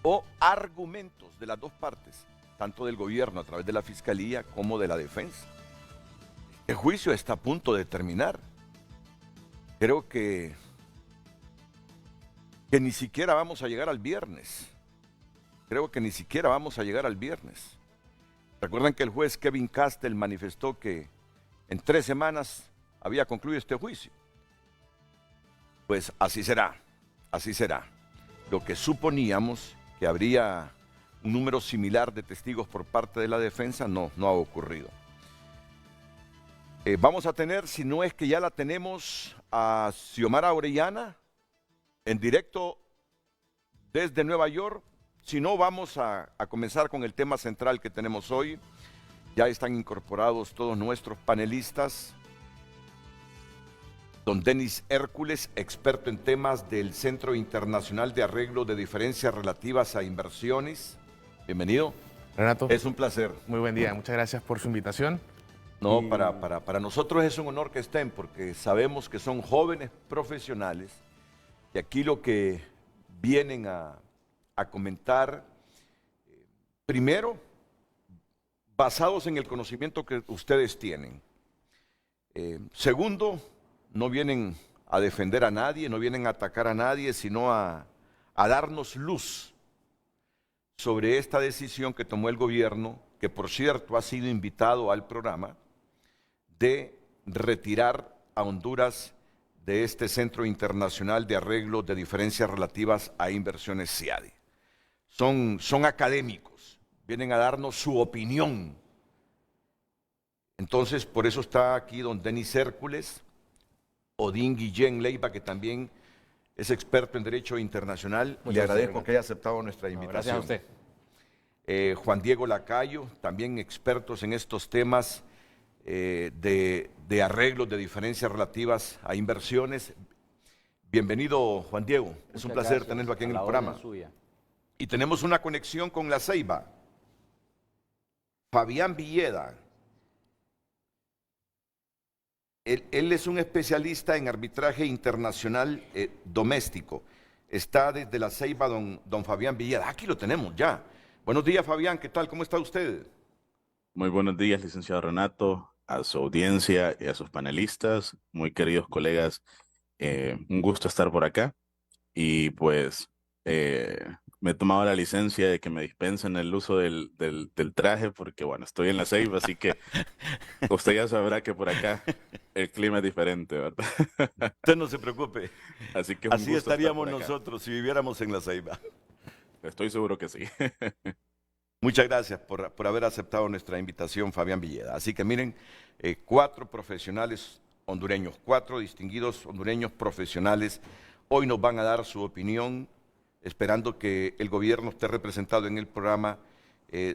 o argumentos de las dos partes, tanto del gobierno a través de la fiscalía como de la defensa. El juicio está a punto de terminar. Creo que ni siquiera vamos a llegar al viernes. Creo que ni siquiera vamos a llegar al viernes. Recuerdan que el juez Kevin Castell manifestó que en 3 semanas había concluido este juicio. Pues así será, así será. Lo que suponíamos que habría un número similar de testigos por parte de la defensa no ha ocurrido. Vamos a tener, si no es que ya la tenemos, a Xiomara Orellana en directo desde Nueva York. Si no, vamos a comenzar con el tema central que tenemos hoy. Ya están incorporados todos nuestros panelistas. Don Denis Hércules, experto en temas del Centro Internacional de Arreglo de Diferencias Relativas a Inversiones. Bienvenido. Renato. Es un placer. Muy buen día, muchas gracias por su invitación. No, para nosotros es un honor que estén, porque sabemos que son jóvenes profesionales y aquí lo que vienen a comentar, primero, basados en el conocimiento que ustedes tienen. Segundo, no vienen a defender a nadie, no vienen a atacar a nadie, sino a darnos luz sobre esta decisión que tomó el gobierno, que por cierto ha sido invitado al programa, de retirar a Honduras de este Centro Internacional de Arreglo de Diferencias Relativas a Inversiones CIADI. Son académicos, vienen a darnos su opinión. Entonces, por eso está aquí don Denis Hércules, Odín Guillén Leiva, que también es experto en Derecho Internacional. Le agradezco que haya aceptado nuestra invitación. Gracias a usted. Juan Diego Lacayo, también expertos en estos temas de arreglos de diferencias relativas a inversiones. Bienvenido, Juan Diego. Es un placer tenerlo aquí en el programa. Y tenemos una conexión con La Ceiba. Fabián Villeda. Él es un especialista en arbitraje internacional doméstico. Está desde La Ceiba don Fabián Villeda. Aquí lo tenemos ya. Buenos días, Fabián. ¿Qué tal? ¿Cómo está usted? Muy buenos días, licenciado Renato, a su audiencia y a sus panelistas, muy queridos colegas. Un gusto estar por acá. Y pues me he tomado la licencia de que me dispensen el uso del traje porque, bueno, estoy en La Ceiba, así que usted ya sabrá que por acá el clima es diferente, ¿verdad? Usted no se preocupe. Así que así estaríamos nosotros si viviéramos en La Ceiba. Estoy seguro que sí. Muchas gracias por haber aceptado nuestra invitación, Fabián Villeda. Así que miren, 4 profesionales hondureños, 4 distinguidos hondureños profesionales, hoy nos van a dar su opinión, esperando que el gobierno esté representado en el programa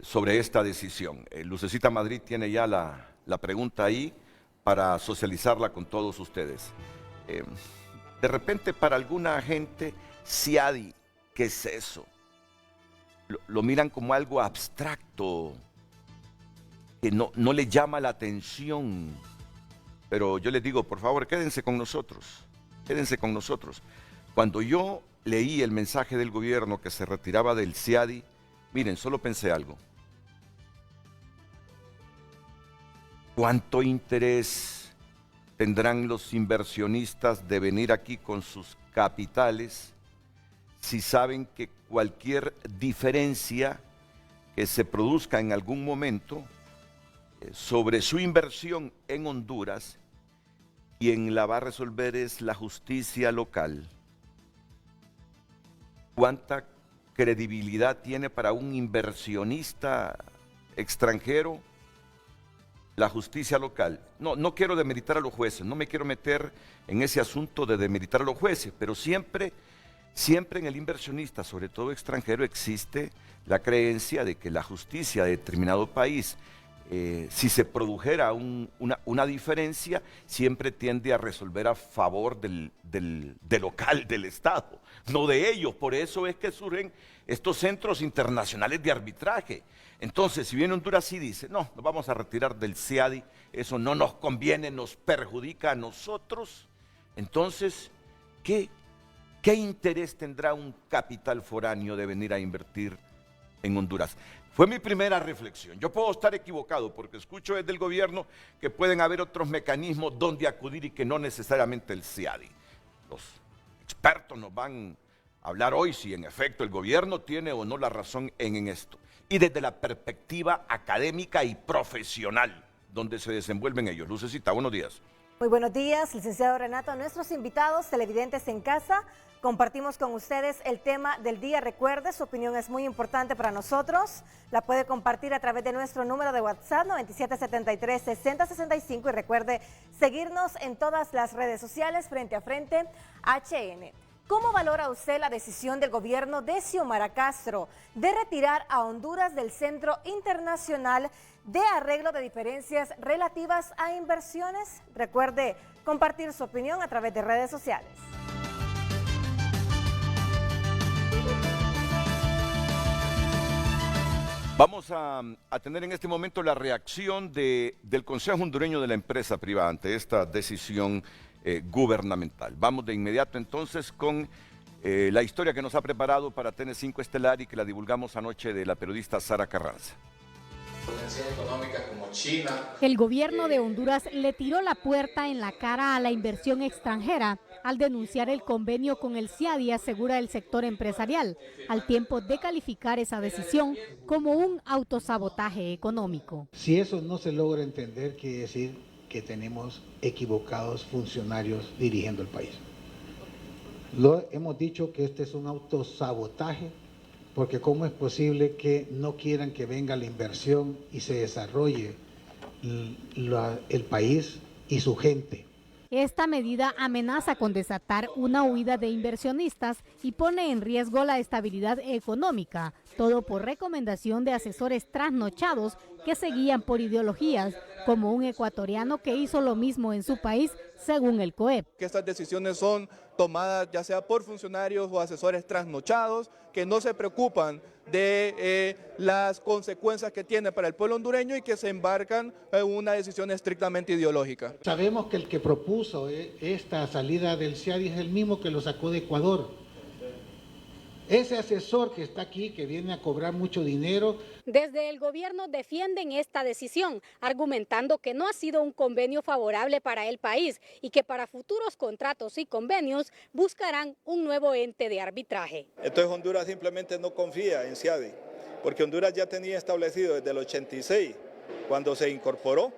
sobre esta decisión. Lucecita Madrid tiene ya la pregunta ahí para socializarla con todos ustedes. De repente, para alguna gente, CIADI, ¿qué es eso? Lo miran como algo abstracto, que no le llama la atención. Pero yo les digo, por favor, quédense con nosotros, quédense con nosotros. Cuando yo leí el mensaje del gobierno que se retiraba del CIADI, miren, solo pensé algo. ¿Cuánto interés tendrán los inversionistas de venir aquí con sus capitales si saben que cualquier diferencia que se produzca en algún momento sobre su inversión en Honduras, quien la va a resolver es la justicia local? ¿Cuánta credibilidad tiene para un inversionista extranjero la justicia local? No quiero demeritar a los jueces, no me quiero meter en ese asunto de demeritar a los jueces, pero siempre en el inversionista, sobre todo extranjero, existe la creencia de que la justicia de determinado país, si se produjera una diferencia, siempre tiende a resolver a favor del local, del Estado, no de ellos. Por eso es que surgen estos centros internacionales de arbitraje. Entonces, si viene Honduras y dice, no, nos vamos a retirar del CIADI, eso no nos conviene, nos perjudica a nosotros, entonces, ¿qué ¿Qué interés tendrá un capital foráneo de venir a invertir en Honduras? Fue mi primera reflexión. Yo puedo estar equivocado porque escucho desde el gobierno que pueden haber otros mecanismos donde acudir y que no necesariamente el CIADI. Los expertos nos van a hablar hoy si en efecto el gobierno tiene o no la razón en esto. Y desde la perspectiva académica y profesional donde se desenvuelven ellos. Lucecita, buenos días. Muy buenos días, licenciado Renato. A nuestros invitados, televidentes en casa, compartimos con ustedes el tema del día. Recuerde, su opinión es muy importante para nosotros. La puede compartir a través de nuestro número de WhatsApp 9773-6065 y recuerde seguirnos en todas las redes sociales Frente a Frente HN. ¿Cómo valora usted la decisión del gobierno de Xiomara Castro de retirar a Honduras del Centro Internacional de Arreglo de Diferencias relativas a inversiones? Recuerde compartir su opinión a través de redes sociales. Vamos a tener en este momento la reacción del Consejo Hondureño de la Empresa Privada ante esta decisión gubernamental. Vamos de inmediato entonces con la historia que nos ha preparado para TN5 Estelar y que la divulgamos anoche de la periodista Sara Carranza. Como China. El gobierno de Honduras le tiró la puerta en la cara a la inversión extranjera al denunciar el convenio con el CIADI, asegura el sector empresarial, al tiempo de calificar esa decisión como un autosabotaje económico. Si eso no se logra entender, quiere decir que tenemos equivocados funcionarios dirigiendo el país. Hemos dicho que este es un autosabotaje, porque cómo es posible que no quieran que venga la inversión y se desarrolle el país y su gente. Esta medida amenaza con desatar una huida de inversionistas y pone en riesgo la estabilidad económica, todo por recomendación de asesores trasnochados que se guían por ideologías, como un ecuatoriano que hizo lo mismo en su país, según el COEP. Que estas decisiones son tomadas ya sea por funcionarios o asesores trasnochados que no se preocupan de las consecuencias que tiene para el pueblo hondureño y que se embarcan en una decisión estrictamente ideológica. Sabemos que el que propuso esta salida del CIADI es el mismo que lo sacó de Ecuador. Ese asesor que está aquí, que viene a cobrar mucho dinero. Desde el gobierno defienden esta decisión, argumentando que no ha sido un convenio favorable para el país y que para futuros contratos y convenios buscarán un nuevo ente de arbitraje. Entonces Honduras simplemente no confía en CIADI, porque Honduras ya tenía establecido desde el 86, cuando se incorporó,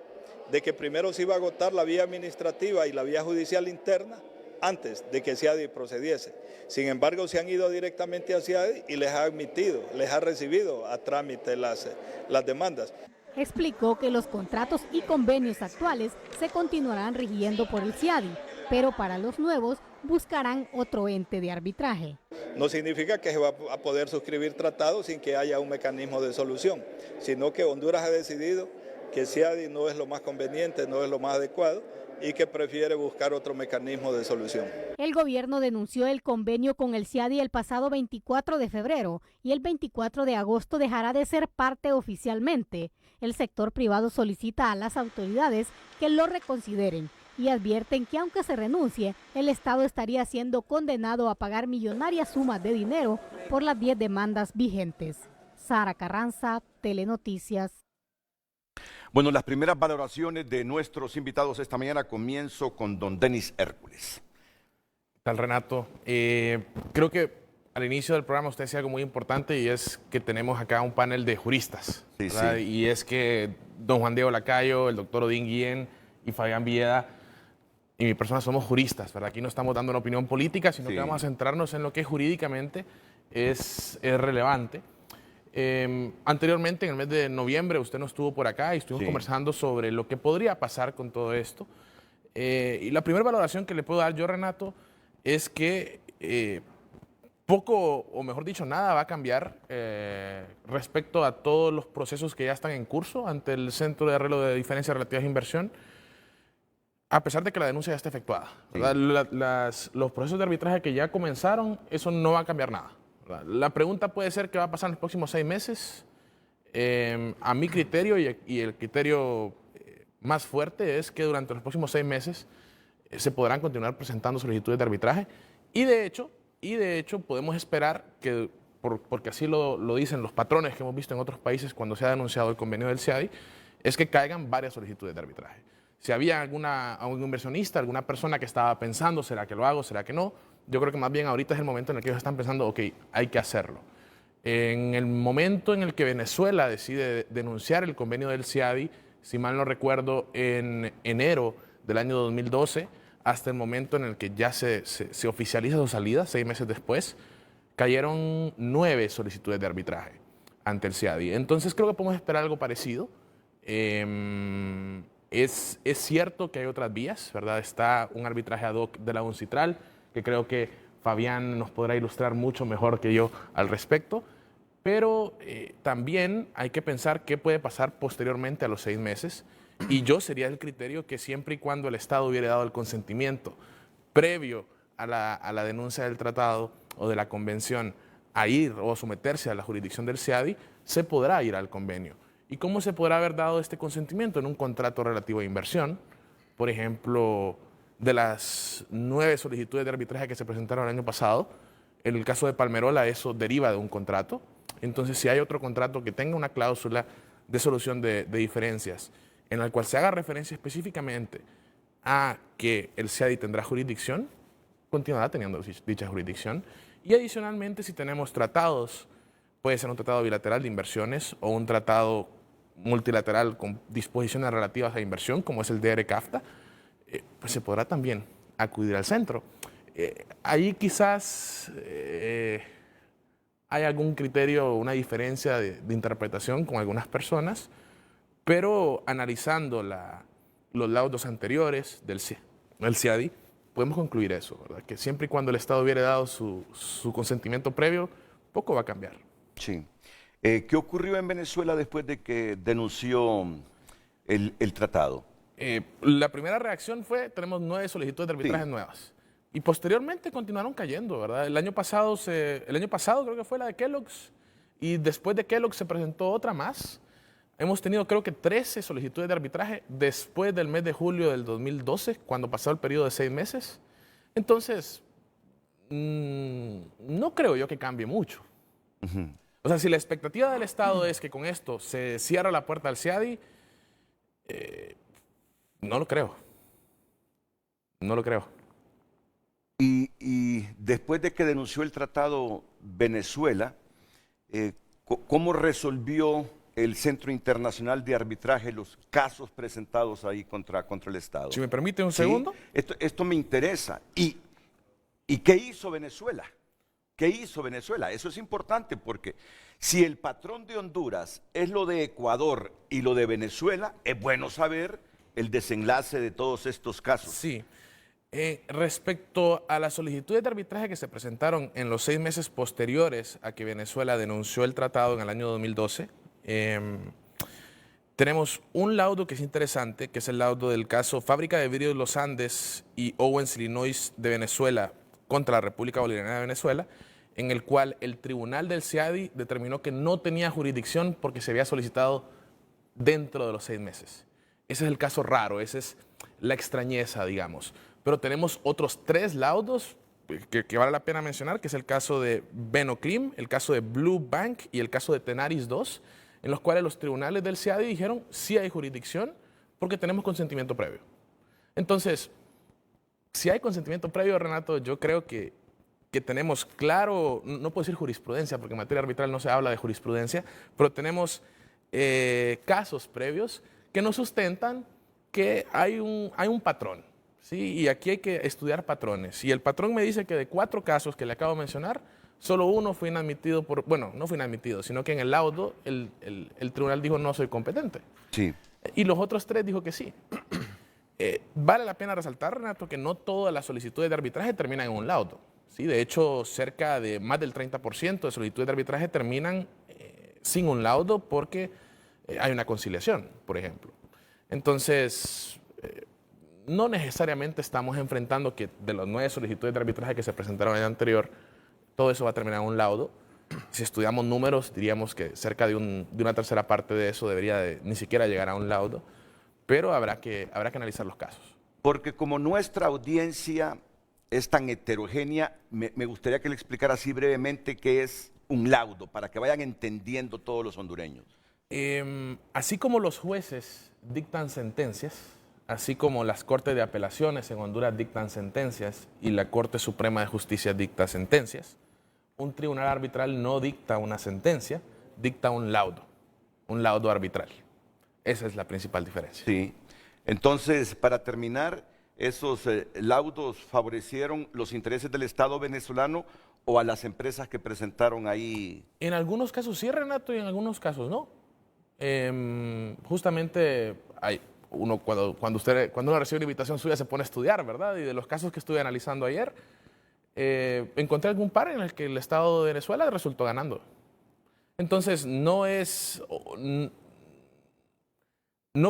de que primero se iba a agotar la vía administrativa y la vía judicial interna antes de que CIADI procediese. Sin embargo, se han ido directamente a CIADI y les ha admitido, les ha recibido a trámite las demandas. Explicó que los contratos y convenios actuales se continuarán rigiendo por el CIADI, pero para los nuevos buscarán otro ente de arbitraje. No significa que se va a poder suscribir tratados sin que haya un mecanismo de solución, sino que Honduras ha decidido que CIADI no es lo más conveniente, no es lo más adecuado, y que prefiere buscar otro mecanismo de solución. El gobierno denunció el convenio con el CIADI el pasado 24 de febrero y el 24 de agosto dejará de ser parte oficialmente. El sector privado solicita a las autoridades que lo reconsideren y advierten que aunque se renuncie, el Estado estaría siendo condenado a pagar millonarias sumas de dinero por las 10 demandas vigentes. Sara Carranza, Telenoticias. Bueno, las primeras valoraciones de nuestros invitados esta mañana. Comienzo con don Denis Hércules. ¿Qué tal, Renato? Creo que al inicio del programa usted decía algo muy importante y es que tenemos acá un panel de juristas. Sí, sí. Y es que don Juan Diego Lacayo, el doctor Odín Guillén y Fabián Villeda y mi persona somos juristas, ¿verdad? Aquí no estamos dando una opinión política, sino que vamos a centrarnos en lo que jurídicamente es relevante. Anteriormente, en el mes de noviembre, usted no estuvo por acá y estuvimos conversando sobre lo que podría pasar con todo esto. Y la primera valoración que le puedo dar yo, Renato, es que poco, o mejor dicho, nada va a cambiar respecto a todos los procesos que ya están en curso ante el Centro de Arreglo de Diferencias Relativas a Inversión, a pesar de que la denuncia ya está efectuada. Los procesos de arbitraje que ya comenzaron, eso no va a cambiar nada. La pregunta puede ser qué va a pasar en los próximos 6 meses. A mi criterio y el criterio más fuerte es que durante los próximos 6 meses se podrán continuar presentando solicitudes de arbitraje y de hecho y de hecho podemos esperar que, porque así lo dicen los patrones que hemos visto en otros países cuando se ha denunciado el convenio del CIADI, es que caigan varias solicitudes de arbitraje. Si había algún inversionista, alguna persona que estaba pensando, ¿será que lo hago, será que no? Yo creo que más bien ahorita es el momento en el que ellos están pensando, ok, hay que hacerlo. En el momento en el que Venezuela decide denunciar el convenio del CIADI, si mal no recuerdo, en enero del año 2012, hasta el momento en el que ya se oficializa su salida, 6 meses después, cayeron 9 solicitudes de arbitraje ante el CIADI. Entonces creo que podemos esperar algo parecido. Es cierto que hay otras vías, ¿verdad? Está un arbitraje ad hoc de la UNCITRAL, que creo que Fabián nos podrá ilustrar mucho mejor que yo al respecto, pero también hay que pensar qué puede pasar posteriormente a los 6 meses, y yo sería el criterio que siempre y cuando el Estado hubiera dado el consentimiento previo a la denuncia del tratado o de la convención a ir o someterse a la jurisdicción del CIADI, se podrá ir al convenio. ¿Y cómo se podrá haber dado este consentimiento? En un contrato relativo a inversión. Por ejemplo, de las 9 solicitudes de arbitraje que se presentaron el año pasado, en el caso de Palmerola eso deriva de un contrato. Entonces, si hay otro contrato que tenga una cláusula de solución de diferencias, en la cual se haga referencia específicamente a que el CIADI tendrá jurisdicción, continuará teniendo dicha jurisdicción. Y adicionalmente, si tenemos tratados, puede ser un tratado bilateral de inversiones o un tratado multilateral con disposiciones relativas a inversión, como es el DR-CAFTA, pues se podrá también acudir al centro. Ahí quizás hay algún criterio, una diferencia de interpretación con algunas personas, pero analizando los laudos anteriores del CIADI, podemos concluir eso, ¿verdad? Que siempre y cuando el Estado hubiera dado su consentimiento previo, poco va a cambiar. Sí. ¿Qué ocurrió en Venezuela después de que denunció el tratado? La primera reacción fue, tenemos 9 solicitudes de arbitraje nuevas. Y posteriormente continuaron cayendo, ¿verdad? El año pasado creo que fue la de Kellogg's, y después de Kellogg's se presentó otra más. Hemos tenido creo que 13 solicitudes de arbitraje después del mes de julio del 2012, cuando pasó el periodo de 6 meses. Entonces, no creo yo que cambie mucho. O sea, si la expectativa del Estado es que con esto se cierra la puerta al CIADI, no lo creo. No lo creo. Y después de que denunció el tratado Venezuela, ¿cómo resolvió el Centro Internacional de Arbitraje los casos presentados ahí contra el Estado? Si me permite un segundo. Esto me interesa. ¿Y qué hizo Venezuela? ¿Qué hizo Venezuela? Eso es importante porque si el patrón de Honduras es lo de Ecuador y lo de Venezuela, es bueno saber el desenlace de todos estos casos. Sí. Respecto a las solicitudes de arbitraje que se presentaron en los 6 meses posteriores a que Venezuela denunció el tratado en el año 2012, tenemos un laudo que es interesante, que es el laudo del caso Fábrica de Vidrios Los Andes y Owens, Illinois de Venezuela contra la República Bolivariana de Venezuela, en el cual el tribunal del CIADI determinó que no tenía jurisdicción porque se había solicitado dentro de los 6 meses. Ese es el caso raro, esa es la extrañeza, digamos. Pero tenemos otros 3 laudos que vale la pena mencionar, que es el caso de Benoclim, el caso de Blue Bank y el caso de Tenaris 2, en los cuales los tribunales del CIADI dijeron sí hay jurisdicción porque tenemos consentimiento previo. Entonces, si hay consentimiento previo, Renato, yo creo que tenemos claro, no puedo decir jurisprudencia, porque en materia arbitral no se habla de jurisprudencia, pero tenemos casos previos que nos sustentan que hay un patrón, ¿sí? Y aquí hay que estudiar patrones. Y el patrón me dice que de 4 casos que le acabo de mencionar, solo uno fue inadmitido no fue inadmitido, sino que en el laudo el tribunal dijo no soy competente. Sí. Y los otros 3 dijo que sí. Vale la pena resaltar, Renato, que no todas las solicitudes de arbitraje terminan en un laudo. ¿Sí? De hecho, cerca de más del 30% de solicitudes de arbitraje terminan sin un laudo porque hay una conciliación, por ejemplo. Entonces, no necesariamente estamos enfrentando que de las 9 solicitudes de arbitraje que se presentaron el año anterior, todo eso va a terminar en un laudo. Si estudiamos números, diríamos que cerca de una tercera parte de eso debería ni siquiera llegar a un laudo, pero habrá que analizar los casos. Porque como nuestra audiencia es tan heterogénea, me gustaría que le explicara así brevemente qué es un laudo, para que vayan entendiendo todos los hondureños. Así como los jueces dictan sentencias, así como las Cortes de Apelaciones en Honduras dictan sentencias y la Corte Suprema de Justicia dicta sentencias, un tribunal arbitral no dicta una sentencia, dicta un laudo arbitral. Esa es la principal diferencia. Sí. Entonces, para terminar, ¿esos laudos favorecieron los intereses del Estado venezolano o a las empresas que presentaron ahí? En algunos casos sí, Renato, y en algunos casos no. Justamente uno cuando uno recibe una invitación suya se pone a estudiar, ¿verdad? Y de los casos que estuve analizando ayer, encontré algún par en el que el Estado de Venezuela resultó ganando. Entonces, no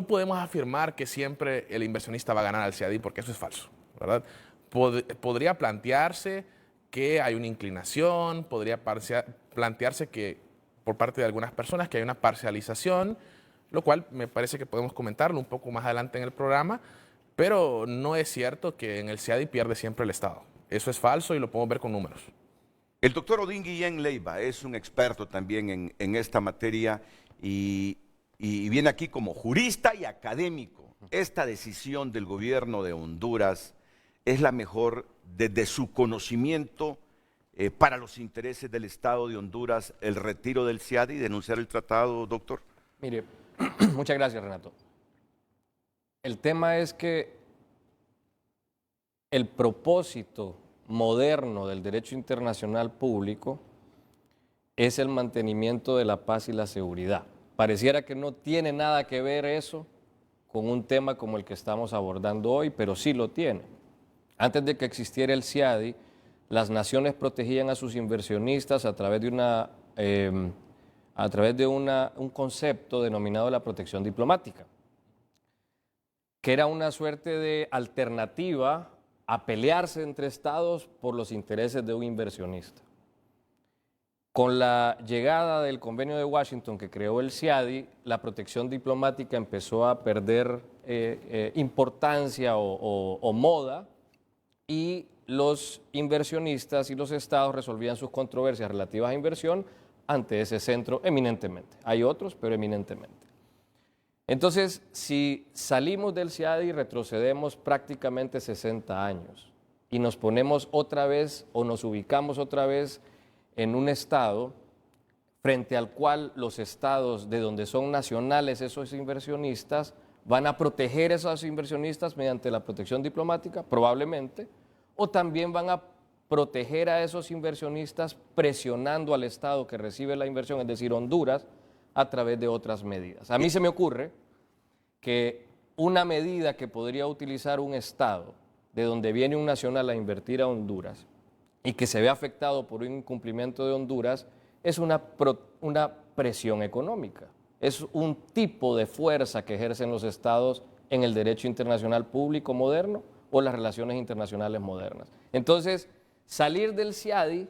podemos afirmar que siempre el inversionista va a ganar al CIADI, porque eso es falso, ¿verdad? Podría plantearse que hay una inclinación, podría plantearse que por parte de algunas personas que hay una parcialización, lo cual me parece que podemos comentarlo un poco más adelante en el programa, pero no es cierto que en el CIADI pierde siempre el Estado. Eso es falso y lo podemos ver con números. El doctor Odín Guillén Leiva es un experto también en esta materia y viene aquí como jurista y académico. Esta decisión del gobierno de Honduras es la mejor desde su conocimiento para los intereses del Estado de Honduras, el retiro del CIADI, denunciar el tratado, doctor. Mire, muchas gracias, Renato. El tema es que el propósito moderno del derecho internacional público es el mantenimiento de la paz y la seguridad. Pareciera que no tiene nada que ver eso con un tema como el que estamos abordando hoy, pero sí lo tiene. Antes de que existiera el CIADI, las naciones protegían a sus inversionistas a través de un concepto denominado la protección diplomática, que era una suerte de alternativa a pelearse entre estados por los intereses de un inversionista. Con la llegada del Convenio de Washington que creó el CIADI, la protección diplomática empezó a perder importancia o moda, y los inversionistas y los estados resolvían sus controversias relativas a inversión ante ese centro eminentemente. Hay otros, pero eminentemente. Entonces, si salimos del CIADI, retrocedemos prácticamente 60 años y nos ponemos otra vez o nos ubicamos otra vez en un estado frente al cual los estados de donde son nacionales esos inversionistas van a proteger a esos inversionistas mediante la protección diplomática, probablemente, o también van a proteger a esos inversionistas presionando al estado que recibe la inversión, es decir, Honduras, a través de otras medidas. A mí se me ocurre que una medida que podría utilizar un estado de donde viene un nacional a invertir a Honduras y que se ve afectado por un incumplimiento de Honduras es una presión económica. Es un tipo de fuerza que ejercen los estados en el derecho internacional público moderno o las relaciones internacionales modernas. Entonces, salir del CIADI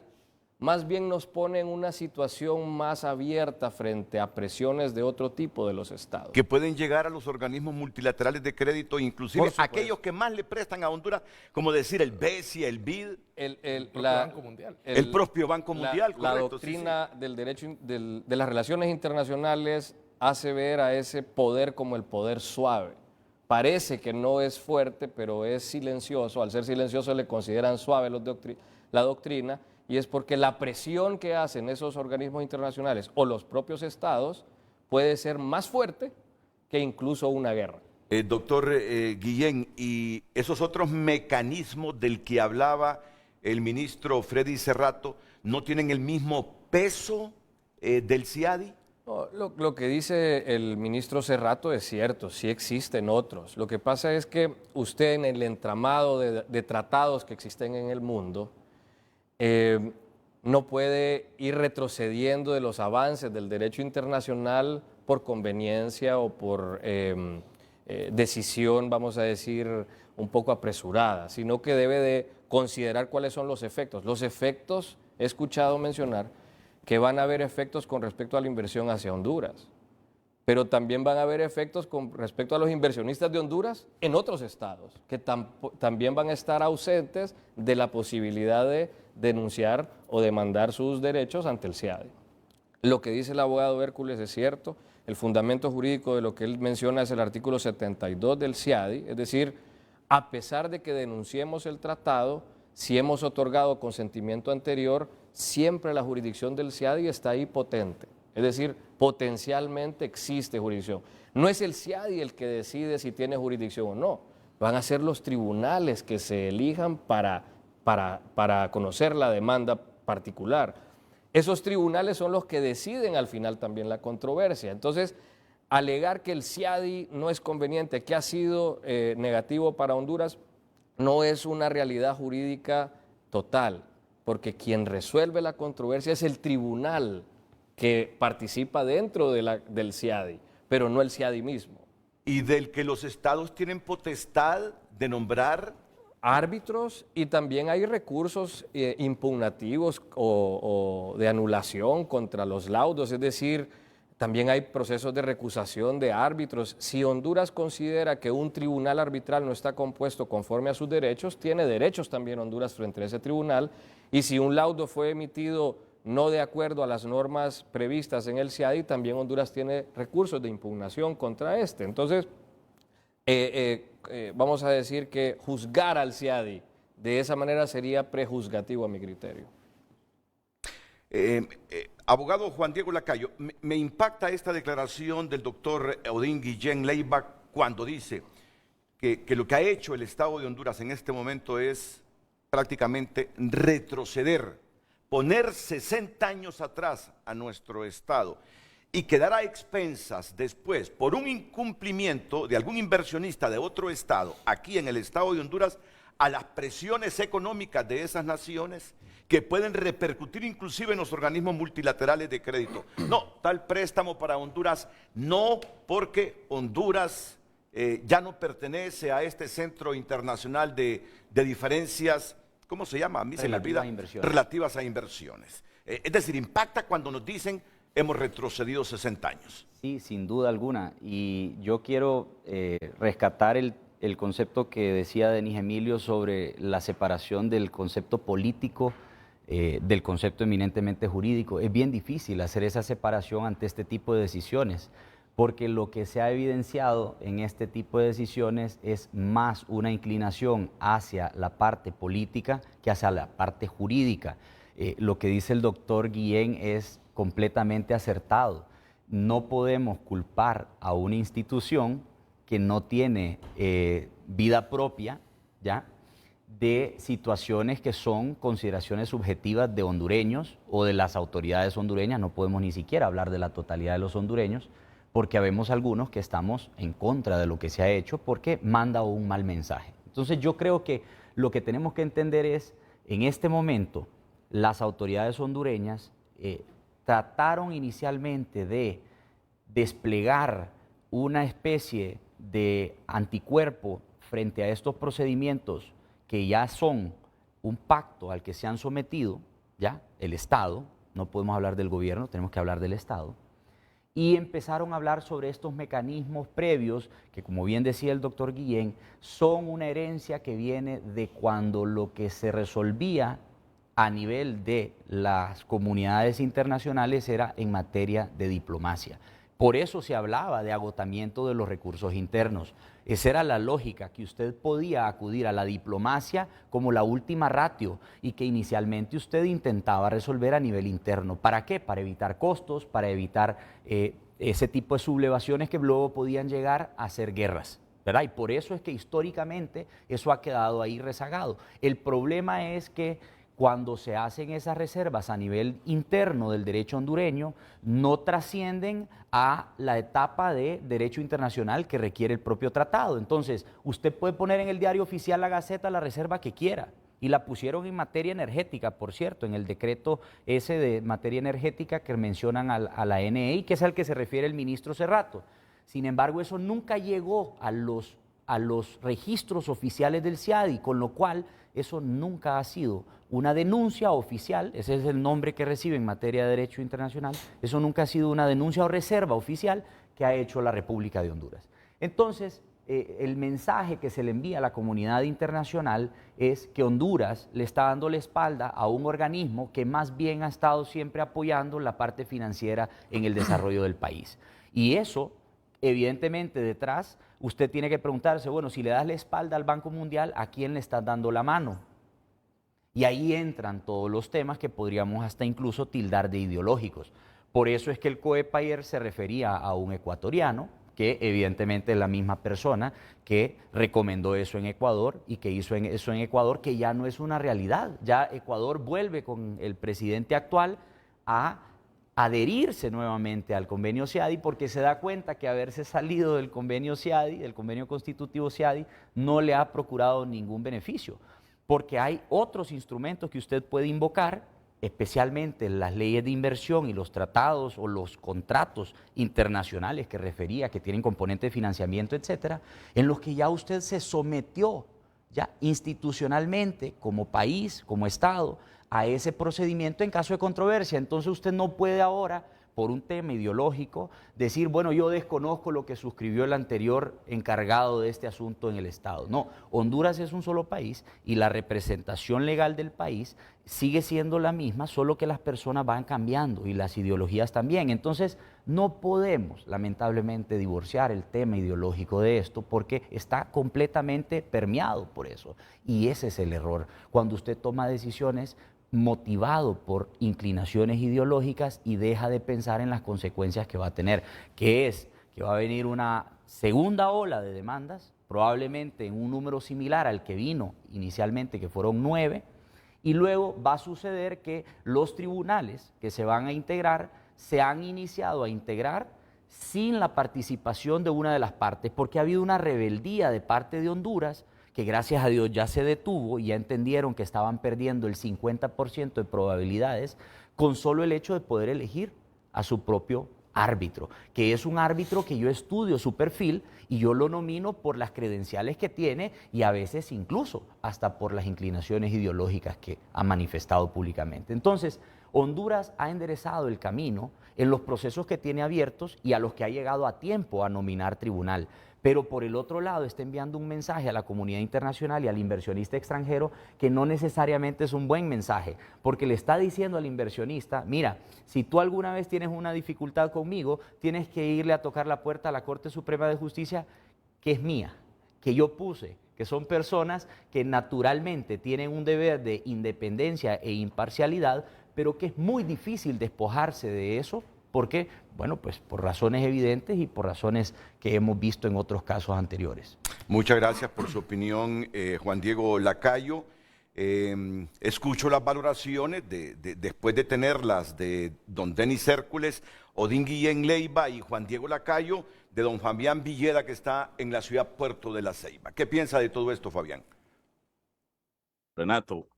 más bien nos pone en una situación más abierta frente a presiones de otro tipo de los estados. Que pueden llegar a los organismos multilaterales de crédito, inclusive aquellos que más le prestan a Honduras, como decir el BESI, el BID, el Banco Mundial. El propio Banco Mundial. La doctrina del derecho de las relaciones internacionales hace ver a ese poder como el poder suave. Parece que no es fuerte, pero es silencioso. Al ser silencioso le consideran suave la doctrina, y es porque la presión que hacen esos organismos internacionales o los propios estados puede ser más fuerte que incluso una guerra. Doctor Guillén, y esos otros mecanismos del que hablaba el ministro Freddy Cerrato, ¿no tienen el mismo peso del CIADI? No, lo que dice el ministro Cerrato es cierto, sí existen otros. Lo que pasa es que usted en el entramado de tratados que existen en el mundo, no puede ir retrocediendo de los avances del derecho internacional por conveniencia o por decisión, vamos a decir, un poco apresurada, sino que debe de considerar cuáles son los efectos. Los efectos, he escuchado mencionar, que van a haber efectos con respecto a la inversión hacia Honduras, pero también van a haber efectos con respecto a los inversionistas de Honduras en otros estados, que también van a estar ausentes de la posibilidad de denunciar o demandar sus derechos ante el CIADI. Lo que dice el abogado Hércules es cierto, el fundamento jurídico de lo que él menciona es el artículo 72 del CIADI, es decir, a pesar de que denunciemos el tratado, si hemos otorgado consentimiento anterior, siempre la jurisdicción del CIADI está ahí potente. Es decir, potencialmente existe jurisdicción. No es el CIADI el que decide si tiene jurisdicción o no. Van a ser los tribunales que se elijan para conocer la demanda particular. Esos tribunales son los que deciden al final también la controversia. Entonces, alegar que el CIADI no es conveniente, que ha sido negativo para Honduras, no es una realidad jurídica total, porque quien resuelve la controversia es el tribunal que participa dentro del CIADI, pero no el CIADI mismo. Y del que los estados tienen potestad de nombrar árbitros, y también hay recursos impugnativos o de anulación contra los laudos, es decir, también hay procesos de recusación de árbitros. Si Honduras considera que un tribunal arbitral no está compuesto conforme a sus derechos, tiene derechos también Honduras frente a ese tribunal, y si un laudo fue emitido no de acuerdo a las normas previstas en el CIADI, también Honduras tiene recursos de impugnación contra este. Entonces, vamos a decir que juzgar al CIADI de esa manera sería prejuzgativo a mi criterio. Abogado Juan Diego Lacayo, me impacta esta declaración del doctor Odín Guillén Leiva cuando dice que lo que ha hecho el Estado de Honduras en este momento es prácticamente retroceder, poner 60 años atrás a nuestro Estado y quedar a expensas después por un incumplimiento de algún inversionista de otro Estado, aquí en el Estado de Honduras, a las presiones económicas de esas naciones que pueden repercutir inclusive en los organismos multilaterales de crédito. No, tal préstamo para Honduras, no, porque Honduras ya no pertenece a este centro internacional de diferencias, ¿cómo se llama? A mí se me olvida. Relativas a inversiones. Es decir, impacta cuando nos dicen hemos retrocedido 60 años. Sí, sin duda alguna. Y yo quiero rescatar el concepto que decía Denis Emilio sobre la separación del concepto político del concepto eminentemente jurídico. Es bien difícil hacer esa separación ante este tipo de decisiones, porque lo que se ha evidenciado en este tipo de decisiones es más una inclinación hacia la parte política que hacia la parte jurídica. Lo que dice el doctor Guillén es completamente acertado. No podemos culpar a una institución que no tiene vida propia, ¿ya?, de situaciones que son consideraciones subjetivas de hondureños o de las autoridades hondureñas. No podemos ni siquiera hablar de la totalidad de los hondureños, porque habemos algunos que estamos en contra de lo que se ha hecho porque manda un mal mensaje. Entonces yo creo que lo que tenemos que entender es, en este momento, las autoridades hondureñas trataron inicialmente de desplegar una especie de anticuerpo frente a estos procedimientos que ya son un pacto al que se han sometido, ya, el Estado, no podemos hablar del gobierno, tenemos que hablar del Estado, y empezaron a hablar sobre estos mecanismos previos que, como bien decía el doctor Guillén, son una herencia que viene de cuando lo que se resolvía a nivel de las comunidades internacionales era en materia de diplomacia. Por eso se hablaba de agotamiento de los recursos internos. Esa era la lógica, que usted podía acudir a la diplomacia como la última ratio y que inicialmente usted intentaba resolver a nivel interno. ¿Para qué? Para evitar costos, para evitar ese tipo de sublevaciones que luego podían llegar a ser guerras, ¿verdad? Y por eso es que históricamente eso ha quedado ahí rezagado. El problema es que cuando se hacen esas reservas a nivel interno del derecho hondureño, no trascienden a la etapa de derecho internacional que requiere el propio tratado. Entonces, usted puede poner en el diario oficial La Gaceta la reserva que quiera, y la pusieron en materia energética, por cierto, en el decreto ese de materia energética que mencionan a la NEI, que es al que se refiere el ministro Cerrato. Sin embargo, eso nunca llegó a los registros oficiales del CIADI, con lo cual eso nunca ha sido una denuncia oficial, ese es el nombre que recibe en materia de derecho internacional, eso nunca ha sido una denuncia o reserva oficial que ha hecho la República de Honduras. Entonces, el mensaje que se le envía a la comunidad internacional es que Honduras le está dando la espalda a un organismo que más bien ha estado siempre apoyando la parte financiera en el desarrollo del país. Y eso, evidentemente, detrás, usted tiene que preguntarse, bueno, si le das la espalda al Banco Mundial, ¿a quién le estás dando la mano? Y ahí entran todos los temas que podríamos hasta incluso tildar de ideológicos. Por eso es que el COEPA ayer se refería a un ecuatoriano, que evidentemente es la misma persona que recomendó eso en Ecuador y que hizo eso en Ecuador, que ya no es una realidad. Ya Ecuador vuelve con el presidente actual a adherirse nuevamente al convenio CIADI porque se da cuenta que haberse salido del convenio CIADI, del convenio constitutivo CIADI, no le ha procurado ningún beneficio, porque hay otros instrumentos que usted puede invocar, especialmente las leyes de inversión y los tratados o los contratos internacionales que refería, que tienen componente de financiamiento, etcétera, en los que ya usted se sometió ya institucionalmente como país, como Estado, a ese procedimiento en caso de controversia. Entonces usted no puede ahora, por un tema ideológico, decir, bueno, yo desconozco lo que suscribió el anterior encargado de este asunto en el Estado. No, Honduras es un solo país y la representación legal del país sigue siendo la misma, solo que las personas van cambiando y las ideologías también. Entonces, no podemos, lamentablemente, divorciar el tema ideológico de esto porque está completamente permeado por eso. Y ese es el error, cuando usted toma decisiones motivado por inclinaciones ideológicas y deja de pensar en las consecuencias que va a tener, que es que va a venir una segunda ola de demandas, probablemente en un número similar al que vino inicialmente, que fueron 9, y luego va a suceder que los tribunales que se van a integrar se han iniciado a integrar sin la participación de una de las partes, porque ha habido una rebeldía de parte de Honduras que gracias a Dios ya se detuvo y ya entendieron que estaban perdiendo el 50% de probabilidades con solo el hecho de poder elegir a su propio árbitro, que es un árbitro que yo estudio su perfil y yo lo nomino por las credenciales que tiene y a veces incluso hasta por las inclinaciones ideológicas que ha manifestado públicamente. Entonces, Honduras ha enderezado el camino en los procesos que tiene abiertos y a los que ha llegado a tiempo a nominar tribunal. Pero por el otro lado está enviando un mensaje a la comunidad internacional y al inversionista extranjero que no necesariamente es un buen mensaje, porque le está diciendo al inversionista, mira, si tú alguna vez tienes una dificultad conmigo, tienes que irle a tocar la puerta a la Corte Suprema de Justicia, que es mía, que yo puse, que son personas que naturalmente tienen un deber de independencia e imparcialidad, pero que es muy difícil despojarse de eso. ¿Por qué? Bueno, pues por razones evidentes y por razones que hemos visto en otros casos anteriores. Muchas gracias por su opinión, Juan Diego Lacayo. Escucho las valoraciones después de tenerlas de don Denis Hércules, Odín Guillén Leiva y Juan Diego Lacayo, de don Fabián Villeda, que está en la ciudad Puerto de la Ceiba. ¿Qué piensa de todo esto, Fabián? Renato,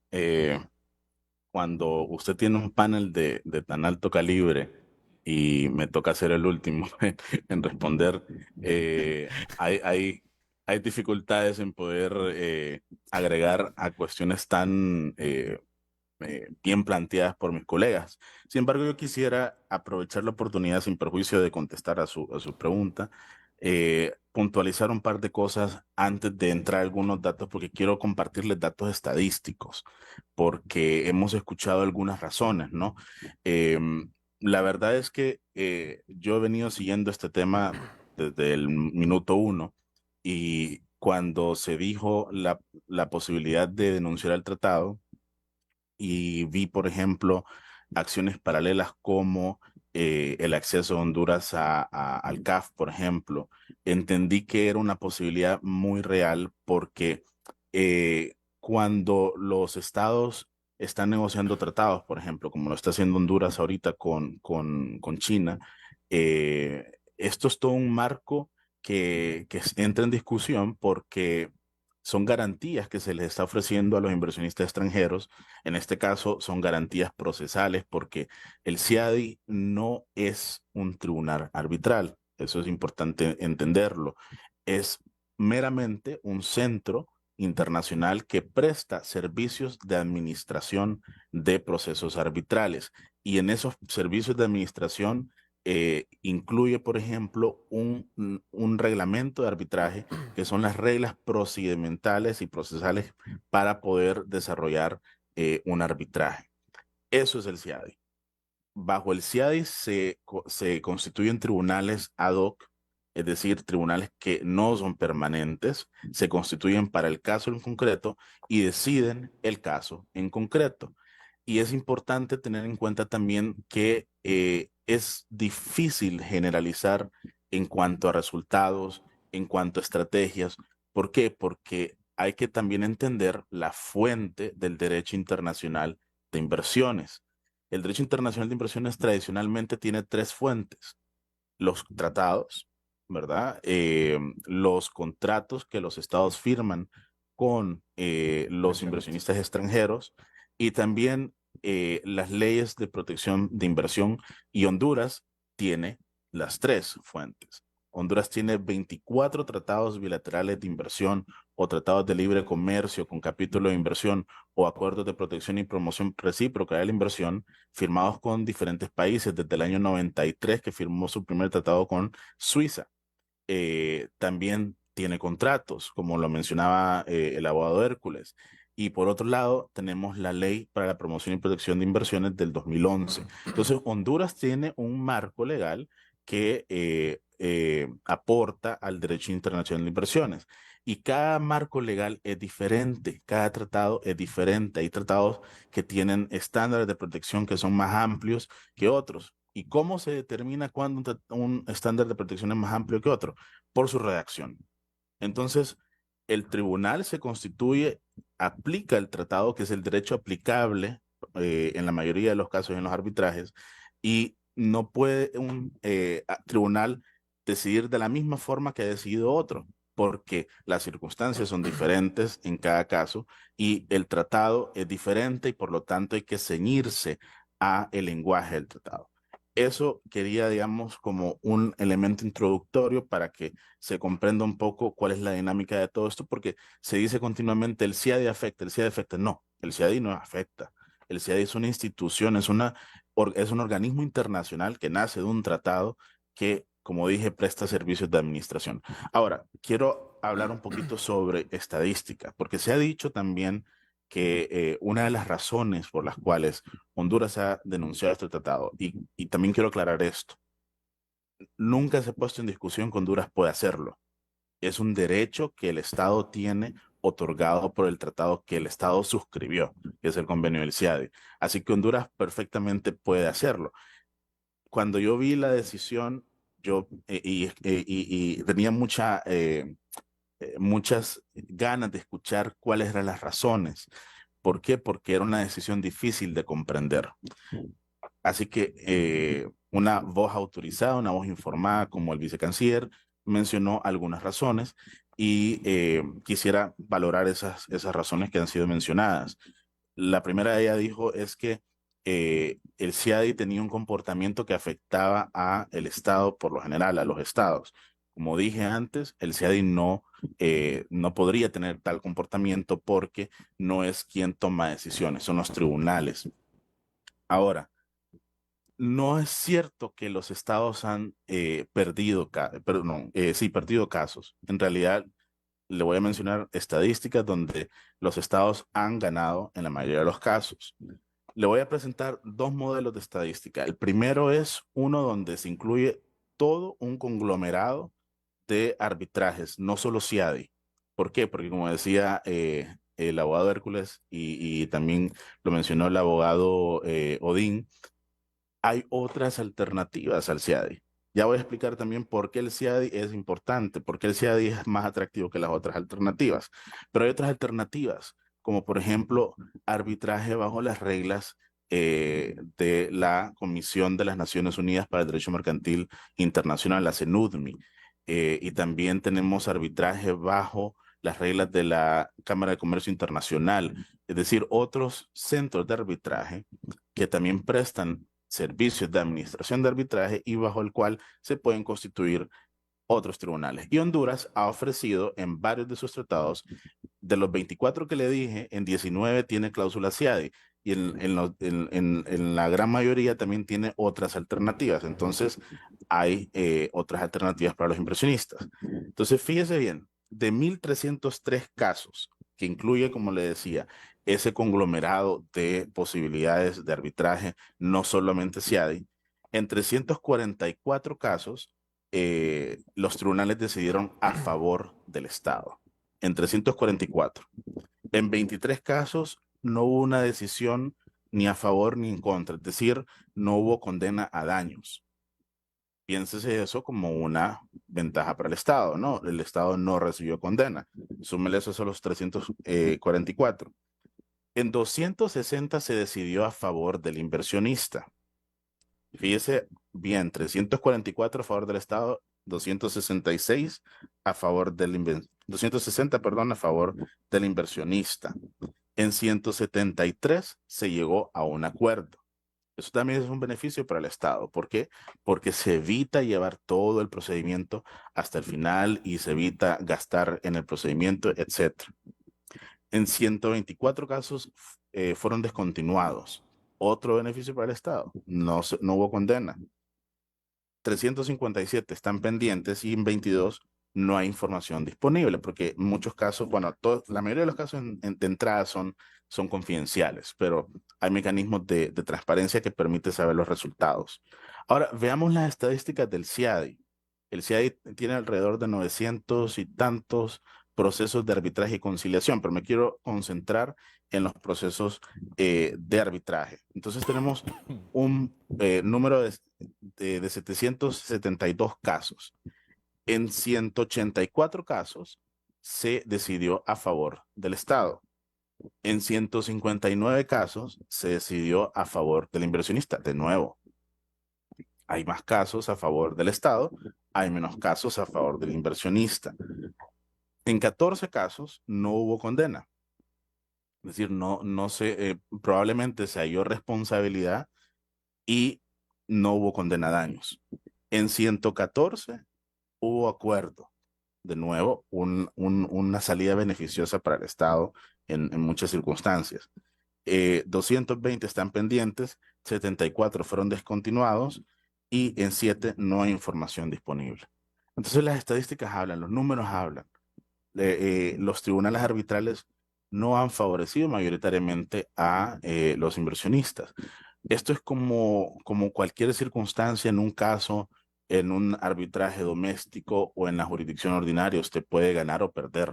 cuando usted tiene un panel de tan alto calibre, y me toca ser el último en responder, hay dificultades en poder agregar a cuestiones tan bien planteadas por mis colegas. Sin embargo, yo quisiera aprovechar la oportunidad, sin perjuicio de contestar a su pregunta, puntualizar un par de cosas antes de entrar a algunos datos, porque quiero compartirles datos estadísticos, porque hemos escuchado algunas razones, ¿no? La verdad es que yo he venido siguiendo este tema desde el minuto 1 y cuando se dijo la posibilidad de denunciar el tratado y vi, por ejemplo, acciones paralelas como el acceso de Honduras al CAF, por ejemplo, entendí que era una posibilidad muy real porque cuando los estados están negociando tratados, por ejemplo, como lo está haciendo Honduras ahorita con China, esto es todo un marco que entra en discusión porque son garantías que se les está ofreciendo a los inversionistas extranjeros. En este caso son garantías procesales porque el CIADI no es un tribunal arbitral. Eso es importante entenderlo. Es meramente un centro internacional que presta servicios de administración de procesos arbitrales. Y en esos servicios de administración incluye, por ejemplo, un reglamento de arbitraje, que son las reglas procedimentales y procesales para poder desarrollar un arbitraje. Eso es el CIADI. Bajo el CIADI se constituyen tribunales ad hoc, es decir, tribunales que no son permanentes, se constituyen para el caso en concreto y deciden el caso en concreto. Y es importante tener en cuenta también que es difícil generalizar en cuanto a resultados, en cuanto a estrategias. ¿Por qué? Porque hay que también entender la fuente del derecho internacional de inversiones. El derecho internacional de inversiones tradicionalmente tiene tres fuentes: los tratados, ¿verdad? Los contratos que los estados firman con los inversionistas extranjeros, y también las leyes de protección de inversión, y Honduras tiene las tres fuentes. Honduras tiene 24 tratados bilaterales de inversión o tratados de libre comercio con capítulo de inversión o acuerdos de protección y promoción recíproca de la inversión firmados con diferentes países desde el año 93, que firmó su primer tratado con Suiza. También tiene contratos, como lo mencionaba el abogado Hércules. Y por otro lado, tenemos la Ley para la Promoción y Protección de Inversiones del 2011. Entonces, Honduras tiene un marco legal que aporta al derecho internacional de inversiones. Y cada marco legal es diferente, cada tratado es diferente. Hay tratados que tienen estándares de protección que son más amplios que otros. ¿Y cómo se determina cuándo un estándar de protección es más amplio que otro? Por su redacción. Entonces, el tribunal se constituye, aplica el tratado, que es el derecho aplicable en la mayoría de los casos en los arbitrajes, y no puede un tribunal decidir de la misma forma que ha decidido otro, porque las circunstancias son diferentes en cada caso y el tratado es diferente, y por lo tanto hay que ceñirse a el lenguaje del tratado. Eso quería, digamos, como un elemento introductorio para que se comprenda un poco cuál es la dinámica de todo esto, porque se dice continuamente el CIADI afecta, el CIADI afecta. No, el CIADI no afecta. El CIADI es una institución, es un organismo internacional que nace de un tratado que, como dije, presta servicios de administración. Ahora, quiero hablar un poquito sobre estadística, porque se ha dicho también que una de las razones por las cuales Honduras ha denunciado este tratado, y también quiero aclarar esto, nunca se ha puesto en discusión que Honduras puede hacerlo. Es un derecho que el Estado tiene otorgado por el tratado que el Estado suscribió, que es el convenio del CIADI. Así que Honduras perfectamente puede hacerlo. Cuando yo vi la decisión, yo tenía muchas ganas de escuchar cuáles eran las razones. ¿Por qué? Porque era una decisión difícil de comprender. Así que una voz autorizada, una voz informada como el vicecanciller mencionó algunas razones, y quisiera valorar esas razones que han sido mencionadas. La primera de ellas dijo es que el CIADI tenía un comportamiento que afectaba al Estado por lo general, a los estados. Como dije antes, el CIADI no podría tener tal comportamiento porque no es quien toma decisiones, son los tribunales. Ahora, no es cierto que los estados han perdido casos. En realidad, le voy a mencionar estadísticas donde los estados han ganado en la mayoría de los casos. Le voy a presentar dos modelos de estadística. El primero es uno donde se incluye todo un conglomerado de arbitrajes, no solo CIADI. ¿Por qué? Porque como decía el abogado Hércules y también lo mencionó el abogado Odín, hay otras alternativas al CIADI. Ya voy a explicar también por qué el CIADI es importante, por qué el CIADI es más atractivo que las otras alternativas. Pero hay otras alternativas, como por ejemplo arbitraje bajo las reglas de la Comisión de las Naciones Unidas para el Derecho Mercantil Internacional, la CENUDMI. Y también tenemos arbitraje bajo las reglas de la Cámara de Comercio Internacional, es decir, otros centros de arbitraje que también prestan servicios de administración de arbitraje y bajo el cual se pueden constituir otros tribunales. Y Honduras ha ofrecido en varios de sus tratados, de los 24 que le dije, en 19 tiene cláusula CIADI, y y en la gran mayoría también tiene otras alternativas. Entonces, hay otras alternativas para los inversionistas. Entonces, fíjese bien, de 1.303 casos, que incluye, como le decía, ese conglomerado de posibilidades de arbitraje, no solamente CIADI, en 344 casos, los tribunales decidieron a favor del Estado. En 344. En 23 casos no hubo una decisión ni a favor ni en contra, es decir, no hubo condena a daños. Piénsese eso como una ventaja para el Estado, ¿no? El Estado no recibió condena. Súmele eso a los 344. En 260 se decidió a favor del inversionista. Fíjese bien, 344 a favor del Estado, 266 a favor del 260, perdón, a favor del inversionista. En 173 se llegó a un acuerdo. Eso también es un beneficio para el Estado. ¿Por qué? Porque se evita llevar todo el procedimiento hasta el final y se evita gastar en el procedimiento, etc. En 124 casos fueron descontinuados. Otro beneficio para el Estado. No hubo condena. 357 están pendientes y en 22 no hay información disponible, porque en muchos casos, bueno, la mayoría de los casos de entrada son confidenciales, pero hay mecanismos de transparencia que permiten saber los resultados. Ahora, veamos las estadísticas del CIADI. El CIADI tiene alrededor de 900 y tantos procesos de arbitraje y conciliación, pero me quiero concentrar en los procesos de arbitraje. Entonces tenemos un número de 772 casos. En 184 casos se decidió a favor del Estado. En 159 casos se decidió a favor del inversionista. De nuevo, hay más casos a favor del Estado, hay menos casos a favor del inversionista. En 14 casos no hubo condena. Es decir, probablemente se halló responsabilidad y no hubo condena a daños. En 114 hubo acuerdo. De nuevo, una salida beneficiosa para el Estado en muchas circunstancias. 220 están pendientes, 74 fueron descontinuados y en 7 no hay información disponible. Entonces las estadísticas hablan, los números hablan. Los tribunales arbitrales no han favorecido mayoritariamente a los inversionistas. Esto es como cualquier circunstancia en un caso, en un arbitraje doméstico o en la jurisdicción ordinaria, usted puede ganar o perder.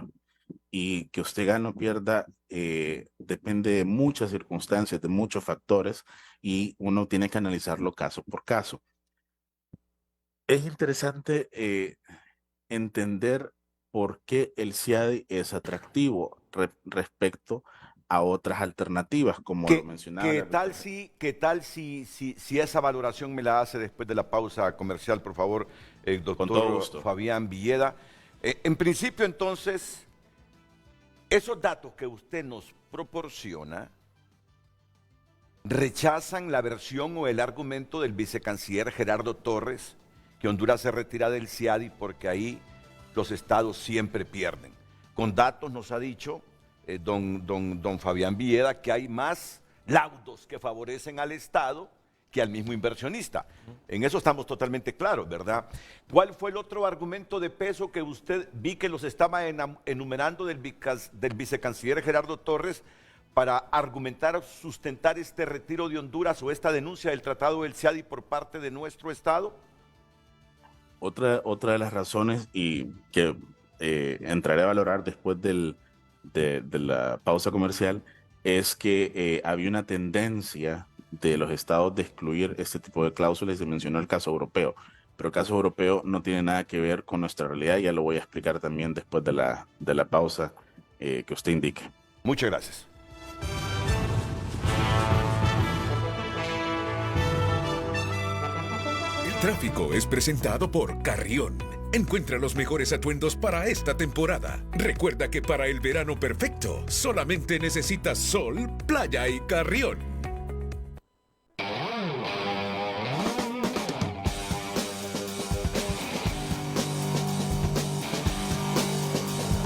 Y que usted gane o pierda depende de muchas circunstancias, de muchos factores, y uno tiene que analizarlo caso por caso. Es interesante entender por qué el CIADI es atractivo respecto a otras alternativas, como lo mencionaba. ¿Qué tal si esa valoración me la hace después de la pausa comercial, por favor, doctor Fabián Villeda? En principio, entonces, esos datos que usted nos proporciona rechazan la versión o el argumento del vicecanciller Gerardo Torres, que Honduras se retira del CIADI porque ahí los estados siempre pierden. Con datos nos ha dicho don Fabián Villeda que hay más laudos que favorecen al Estado que al mismo inversionista. En eso estamos totalmente claros, ¿verdad? ¿Cuál fue el otro argumento de peso que usted vi que los estaba enumerando del vicecanciller Gerardo Torres para argumentar, sustentar este retiro de Honduras o esta denuncia del Tratado del CIADI por parte de nuestro Estado? Otra de las razones, y que entraré a valorar después de la pausa comercial, es que había una tendencia de los estados de excluir este tipo de cláusulas, y se mencionó el caso europeo, pero el caso europeo no tiene nada que ver con nuestra realidad, ya lo voy a explicar también después de la pausa que usted indique. Muchas gracias. Tráfico es presentado por Carrión. Encuentra los mejores atuendos para esta temporada. Recuerda que para el verano perfecto, solamente necesitas sol, playa y Carrión.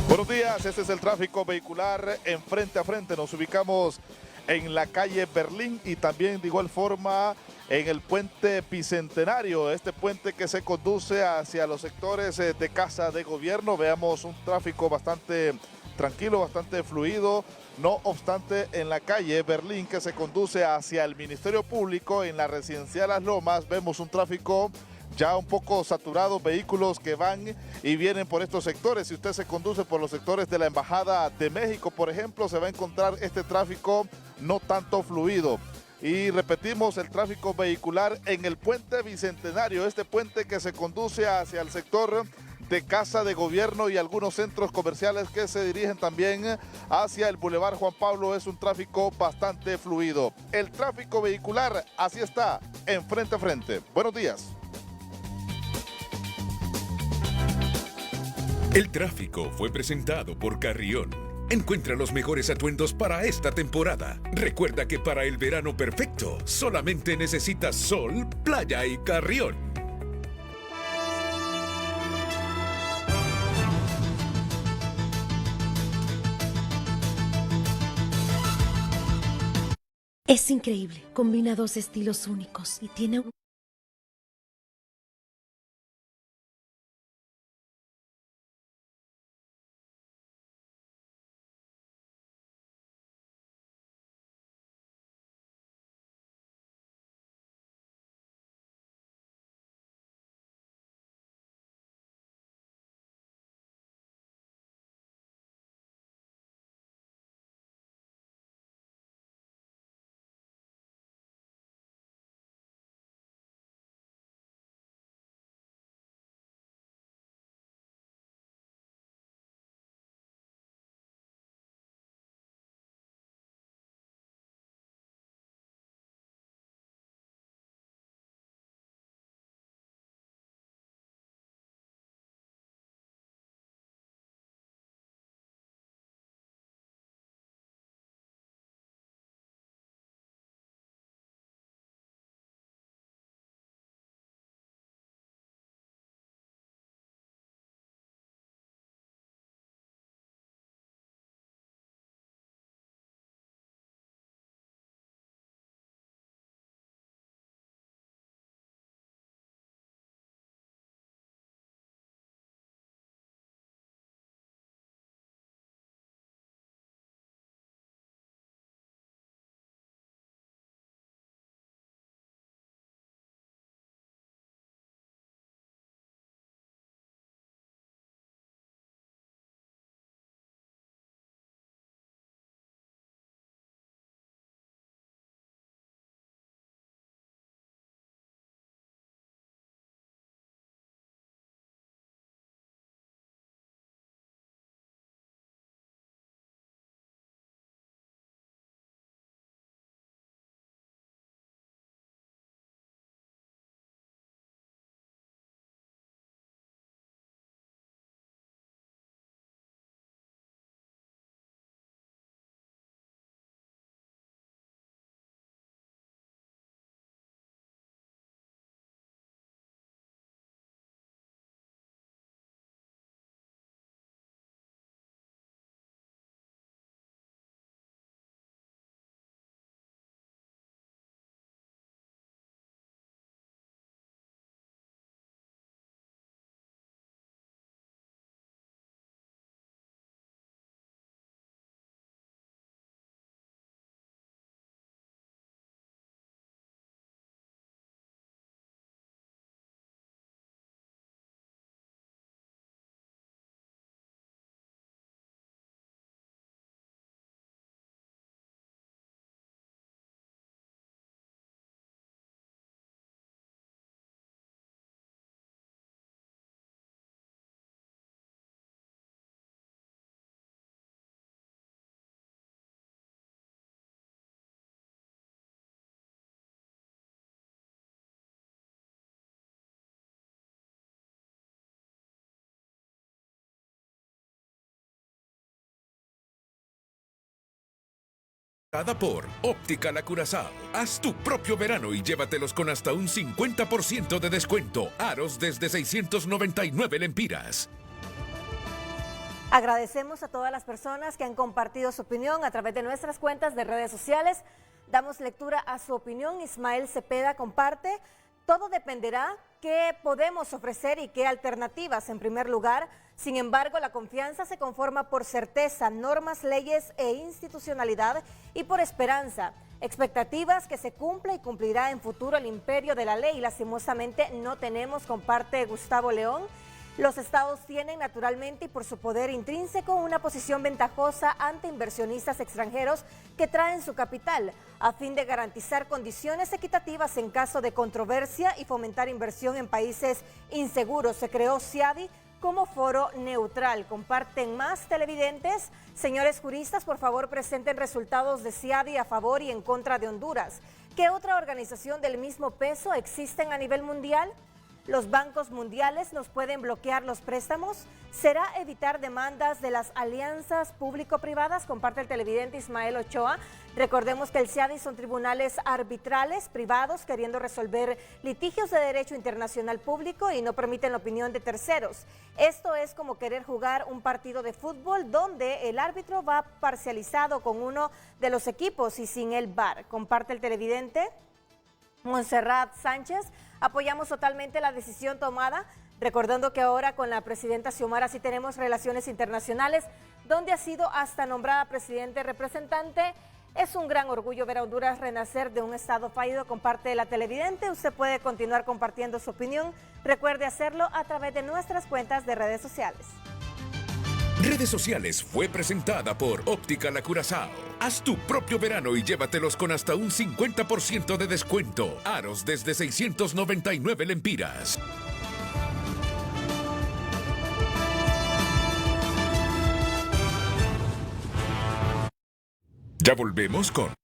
Buenos días, este es el tráfico vehicular en Frente a Frente. Nos ubicamos en la calle Berlín y también de igual forma en el puente Bicentenario, este puente que se conduce hacia los sectores de Casa de Gobierno. Veamos un tráfico bastante tranquilo, bastante fluido. No obstante, en la calle Berlín que se conduce hacia el Ministerio Público, en la residencial Las Lomas, vemos un tráfico ya un poco saturado, vehículos que van y vienen por estos sectores. Si usted se conduce por los sectores de la Embajada de México, por ejemplo, se va a encontrar este tráfico no tanto fluido. Y repetimos, el tráfico vehicular en el puente Bicentenario, este puente que se conduce hacia el sector de Casa de Gobierno y algunos centros comerciales que se dirigen también hacia el Boulevard Juan Pablo, es un tráfico bastante fluido. El tráfico vehicular, así está, en frente a frente. Buenos días. El tráfico fue presentado por Carrión. Encuentra los mejores atuendos para esta temporada. Recuerda que para el verano perfecto solamente necesitas sol, playa y Carrión. Es increíble, combina dos estilos únicos y tiene un... Por Óptica La Curazao. Haz tu propio verano y llévatelos con hasta un 50% de descuento. Aros desde 699 lempiras. Agradecemos a todas las personas que han compartido su opinión a través de nuestras cuentas de redes sociales. Damos lectura a su opinión. Ismael Cepeda comparte: todo dependerá qué podemos ofrecer y qué alternativas en primer lugar. Sin embargo, la confianza se conforma por certeza, normas, leyes e institucionalidad, y por esperanza, expectativas que se cumpla y cumplirá en futuro el imperio de la ley. Lastimosamente no tenemos, comparte Gustavo León. Los estados tienen naturalmente y por su poder intrínseco una posición ventajosa ante inversionistas extranjeros que traen su capital a fin de garantizar condiciones equitativas en caso de controversia y fomentar inversión en países inseguros. Se creó CIADI como foro neutral. Comparten más televidentes. Señores juristas, por favor presenten resultados de CIADI a favor y en contra de Honduras. ¿Qué otra organización del mismo peso existen a nivel mundial? ¿Los bancos mundiales nos pueden bloquear los préstamos? ¿Será evitar demandas de las alianzas público-privadas? Comparte el televidente Ismael Ochoa. Recordemos que el CIADI son tribunales arbitrales privados queriendo resolver litigios de derecho internacional público y no permiten la opinión de terceros. Esto es como querer jugar un partido de fútbol donde el árbitro va parcializado con uno de los equipos y sin el VAR. Comparte el televidente Montserrat Sánchez. Apoyamos totalmente la decisión tomada, recordando que ahora con la presidenta Xiomara sí tenemos relaciones internacionales, donde ha sido hasta nombrada presidente representante. Es un gran orgullo ver a Honduras renacer de un estado fallido. Comparte la televidente. Usted puede continuar compartiendo su opinión. Recuerde hacerlo a través de nuestras cuentas de redes sociales. Redes Sociales fue presentada por Óptica La Curazao. Haz tu propio verano y llévatelos con hasta un 50% de descuento. Aros desde 699 lempiras. Ya volvemos con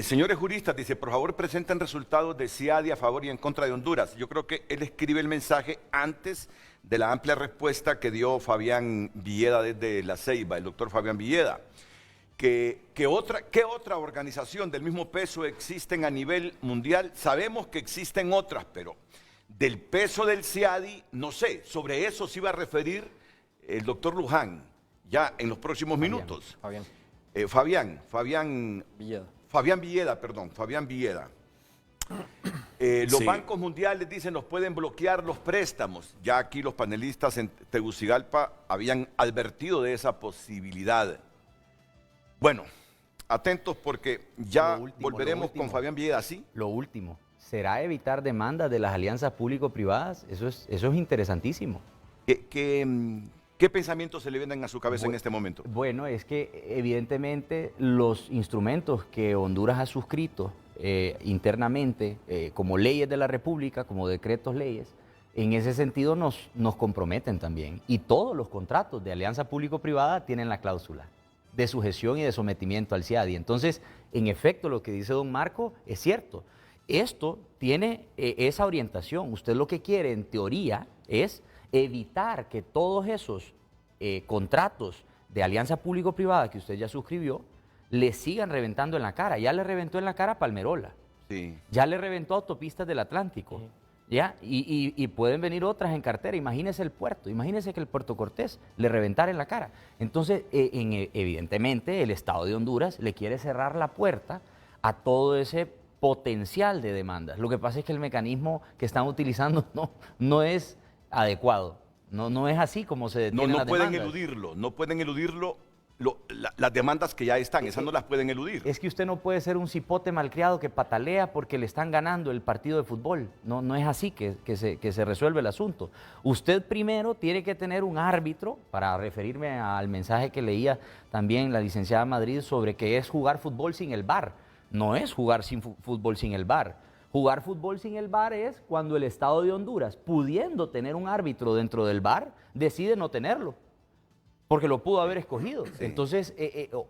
Señores juristas, dice, por favor presenten resultados de CIADI a favor y en contra de Honduras. Yo creo que él escribe el mensaje antes de la amplia respuesta que dio Fabián Villeda desde La Ceiba, el doctor Fabián Villeda. ¿Qué otra organización del mismo peso existen a nivel mundial? Sabemos que existen otras, pero del peso del CIADI, no sé, sobre eso se iba a referir el doctor Luján, ya en los próximos minutos. Fabián Villeda. Los bancos mundiales dicen nos pueden bloquear los préstamos. Ya aquí los panelistas en Tegucigalpa habían advertido de esa posibilidad. Bueno, atentos porque ya volveremos con Fabián Villeda, ¿sí? Lo último, ¿será evitar demandas de las alianzas público-privadas? Eso es interesantísimo. ¿Qué pensamientos se le vienen a su cabeza en este momento? Bueno, es que evidentemente los instrumentos que Honduras ha suscrito internamente, como leyes de la República, como decretos leyes, en ese sentido nos comprometen también. Y todos los contratos de alianza público-privada tienen la cláusula de sujeción y de sometimiento al CIADI. Entonces, en efecto, lo que dice don Marco es cierto. Esto tiene esa orientación. Usted lo que quiere, en teoría, es evitar que todos esos contratos de alianza público-privada que usted ya suscribió le sigan reventando en la cara. Ya le reventó en la cara Palmerola, ya le reventó Autopistas del Atlántico, ¿ya? Y pueden venir otras en cartera. Imagínese el puerto, imagínese que el Puerto Cortés le reventara en la cara. Entonces, evidentemente, el Estado de Honduras le quiere cerrar la puerta a todo ese potencial de demandas. Lo que pasa es que el mecanismo que están utilizando no es adecuado. No es así como se detienen las demandas. No pueden eludirlo las demandas que ya están, esas no las pueden eludir. Es que usted no puede ser un cipote malcriado que patalea porque le están ganando el partido de fútbol. No es así que se resuelve el asunto. Usted primero tiene que tener un árbitro, para referirme al mensaje que leía también la licenciada Madrid sobre que es jugar fútbol sin el VAR. No es jugar fútbol sin el VAR. Jugar fútbol sin el VAR es cuando el Estado de Honduras, pudiendo tener un árbitro dentro del VAR, decide no tenerlo, porque lo pudo haber escogido. Entonces,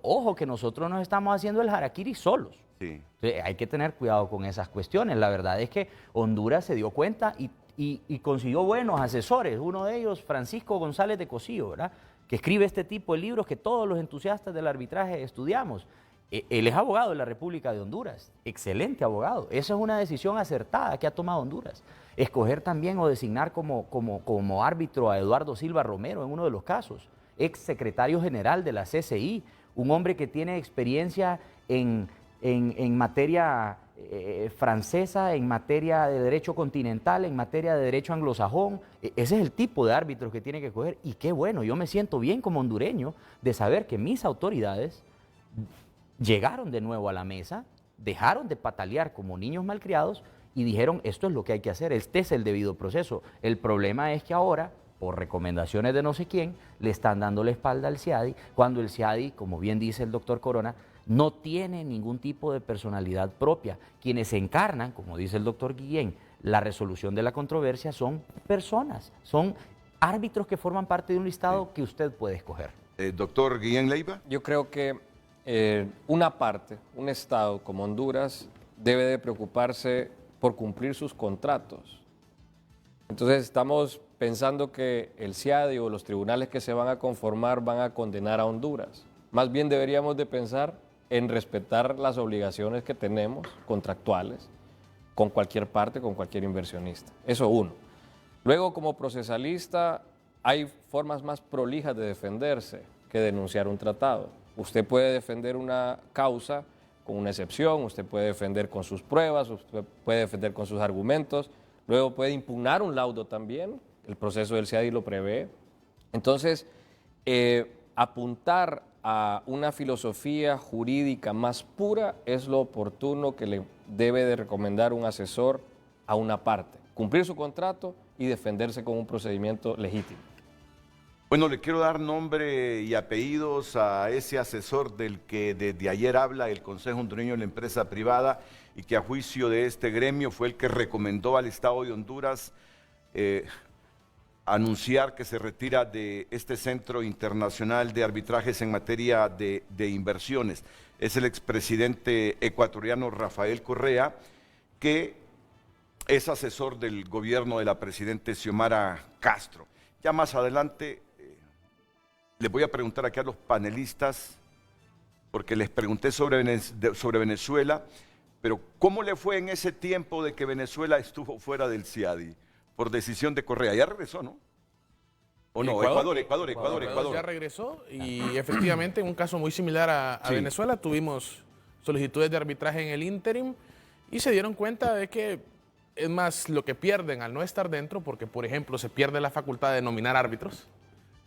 ojo que nosotros nos estamos haciendo el harakiri solos. Entonces, hay que tener cuidado con esas cuestiones. La verdad es que Honduras se dio cuenta y consiguió buenos asesores. Uno de ellos, Francisco González de Cosío, ¿verdad?, que escribe este tipo de libros que todos los entusiastas del arbitraje estudiamos. Él es abogado de la República de Honduras, excelente abogado. Esa es una decisión acertada que ha tomado Honduras. Escoger también o designar como árbitro a Eduardo Silva Romero en uno de los casos, ex secretario general de la CCI, un hombre que tiene experiencia en materia francesa, en materia de derecho continental, en materia de derecho anglosajón. Ese es el tipo de árbitros que tiene que escoger. Y qué bueno, yo me siento bien como hondureño de saber que mis autoridades llegaron de nuevo a la mesa, dejaron de patalear como niños malcriados y dijeron, esto es lo que hay que hacer, este es el debido proceso. El problema es que ahora, por recomendaciones de no sé quién, le están dando la espalda al CIADI, cuando el CIADI, como bien dice el doctor Corona, no tiene ningún tipo de personalidad propia. Quienes encarnan, como dice el doctor Guillén, la resolución de la controversia son personas, son árbitros que forman parte de un listado que usted puede escoger. Doctor Guillén Leiva. Yo creo que una parte, un Estado como Honduras, debe de preocuparse por cumplir sus contratos. Entonces estamos pensando que el CIADI o los tribunales que se van a conformar van a condenar a Honduras. Más bien deberíamos de pensar en respetar las obligaciones que tenemos contractuales con cualquier parte, con cualquier inversionista. Eso uno. Luego, como procesalista, hay formas más prolijas de defenderse que denunciar un tratado. Usted puede defender una causa con una excepción, usted puede defender con sus pruebas, usted puede defender con sus argumentos, luego puede impugnar un laudo también, el proceso del CIADI lo prevé. Entonces, apuntar a una filosofía jurídica más pura es lo oportuno que le debe de recomendar un asesor a una parte. Cumplir su contrato y defenderse con un procedimiento legítimo. Bueno, le quiero dar nombre y apellidos a ese asesor del que desde ayer habla el Consejo Hondureño de la Empresa Privada y que a juicio de este gremio fue el que recomendó al Estado de Honduras anunciar que se retira de este Centro Internacional de Arbitrajes en materia de inversiones. es el expresidente ecuatoriano Rafael Correa, que es asesor del gobierno de la presidenta Xiomara Castro. Ya más adelante les voy a preguntar aquí a los panelistas, porque les pregunté sobre Venezuela, pero ¿cómo le fue en ese tiempo de que Venezuela estuvo fuera del CIADI por decisión de Correa? Ya regresó, ¿no? ¿O no? Ecuador. Ya regresó y efectivamente en un caso muy similar a Venezuela tuvimos solicitudes de arbitraje en el ínterim y se dieron cuenta de que es más lo que pierden al no estar dentro, porque por ejemplo se pierde la facultad de nominar árbitros,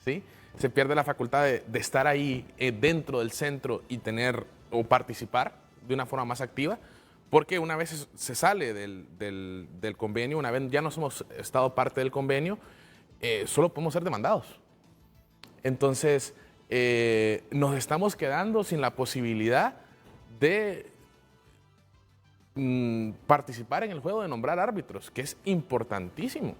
¿sí? Se pierde la facultad de estar ahí dentro del centro y tener o participar de una forma más activa, porque una vez se sale del convenio, una vez ya no somos estado parte del convenio, solo podemos ser demandados. Entonces, nos estamos quedando sin la posibilidad de participar en el juego de nombrar árbitros, que es importantísimo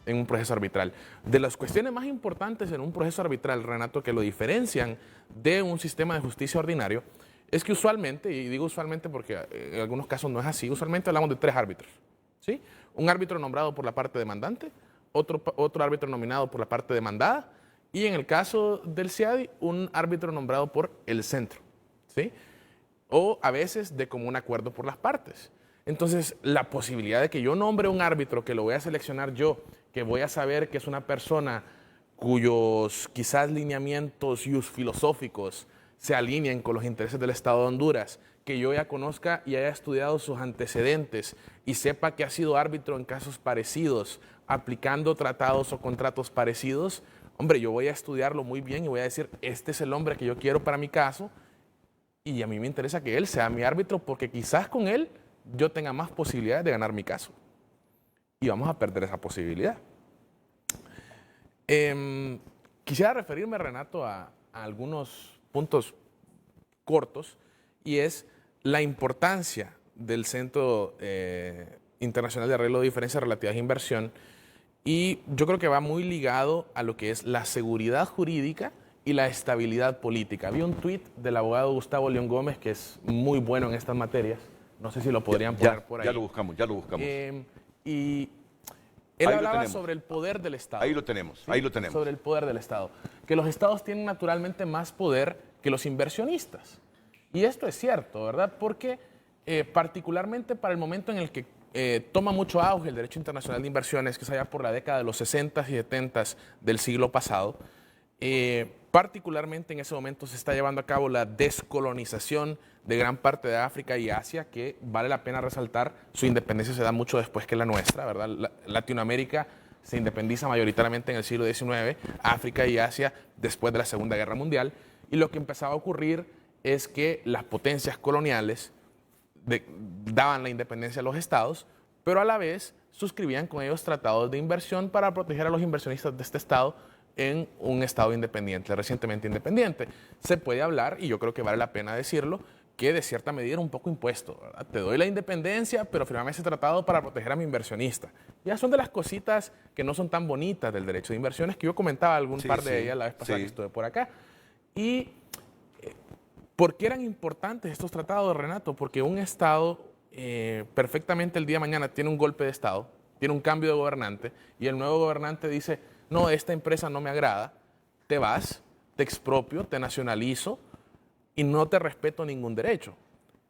en un proceso arbitral. De las cuestiones más importantes en un proceso arbitral, Renato, que lo diferencian de un sistema de justicia ordinario, es que usualmente, y digo usualmente porque en algunos casos no es así, usualmente hablamos de 3 árbitros, ¿sí? Un árbitro nombrado por la parte demandante, otro árbitro nominado por la parte demandada y en el caso del CIADI, un árbitro nombrado por el centro, ¿sí? O a veces de común acuerdo por las partes. Entonces, la posibilidad de que yo nombre un árbitro que lo voy a seleccionar yo, que voy a saber que es una persona cuyos quizás lineamientos filosóficos se alineen con los intereses del Estado de Honduras, que yo ya conozca y haya estudiado sus antecedentes y sepa que ha sido árbitro en casos parecidos, aplicando tratados o contratos parecidos, hombre, yo voy a estudiarlo muy bien y voy a decir, este es el hombre que yo quiero para mi caso y a mí me interesa que él sea mi árbitro porque quizás con él yo tenga más posibilidades de ganar mi caso. Y vamos a perder esa posibilidad. Quisiera referirme, Renato, a algunos puntos cortos y es la importancia del Centro Internacional de Arreglo de Diferencias Relativas a Inversión y yo creo que va muy ligado a lo que es la seguridad jurídica y la estabilidad política. Vi un tuit del abogado Gustavo León Gómez que es muy bueno en estas materias, no sé si lo podrían poner por ahí. Ya lo buscamos. Y él hablaba sobre el poder del Estado. Ahí lo tenemos, ¿sí? ahí lo tenemos. Sobre el poder del Estado. Que los Estados tienen naturalmente más poder que los inversionistas. Y esto es cierto, ¿verdad? Porque particularmente para el momento en el que toma mucho auge el derecho internacional de inversiones, que es allá por la década de los 60s y 70s del siglo pasado, particularmente en ese momento se está llevando a cabo la descolonización de gran parte de África y Asia, que vale la pena resaltar, su independencia se da mucho después que la nuestra, ¿verdad? Latinoamérica se independiza mayoritariamente en el siglo XIX, África y Asia después de la Segunda Guerra Mundial, y lo que empezaba a ocurrir es que las potencias coloniales daban la independencia a los estados, pero a la vez suscribían con ellos tratados de inversión para proteger a los inversionistas de este estado en un estado independiente, recientemente independiente. Se puede hablar, y yo creo que vale la pena decirlo, que de cierta medida era un poco impuesto, ¿verdad? Te doy la independencia, pero firmame ese tratado para proteger a mi inversionista. Ya son de las cositas que no son tan bonitas del derecho de inversiones, que yo comentaba par de ellas la vez pasada que estuve por acá. Y ¿por qué eran importantes estos tratados, Renato? Porque un Estado perfectamente el día de mañana tiene un golpe de Estado, tiene un cambio de gobernante, y el nuevo gobernante dice, no, esta empresa no me agrada, te vas, te expropio, te nacionalizo y no te respeto ningún derecho.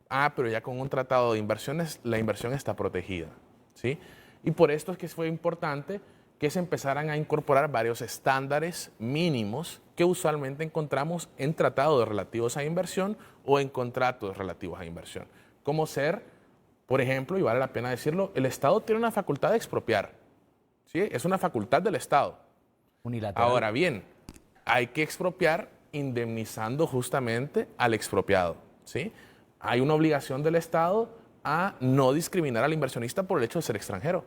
Ah, pero ya con un tratado de inversiones, la inversión está protegida, ¿sí? Y por esto es que fue importante que se empezaran a incorporar varios estándares mínimos que usualmente encontramos en tratados relativos a inversión o en contratos relativos a inversión. Como ser, por ejemplo, y vale la pena decirlo, el Estado tiene una facultad de expropiar, ¿sí? Es una facultad del Estado. Unilateral. Ahora bien, hay que expropiar indemnizando justamente al expropiado, ¿sí? Hay una obligación del Estado a no discriminar al inversionista por el hecho de ser extranjero.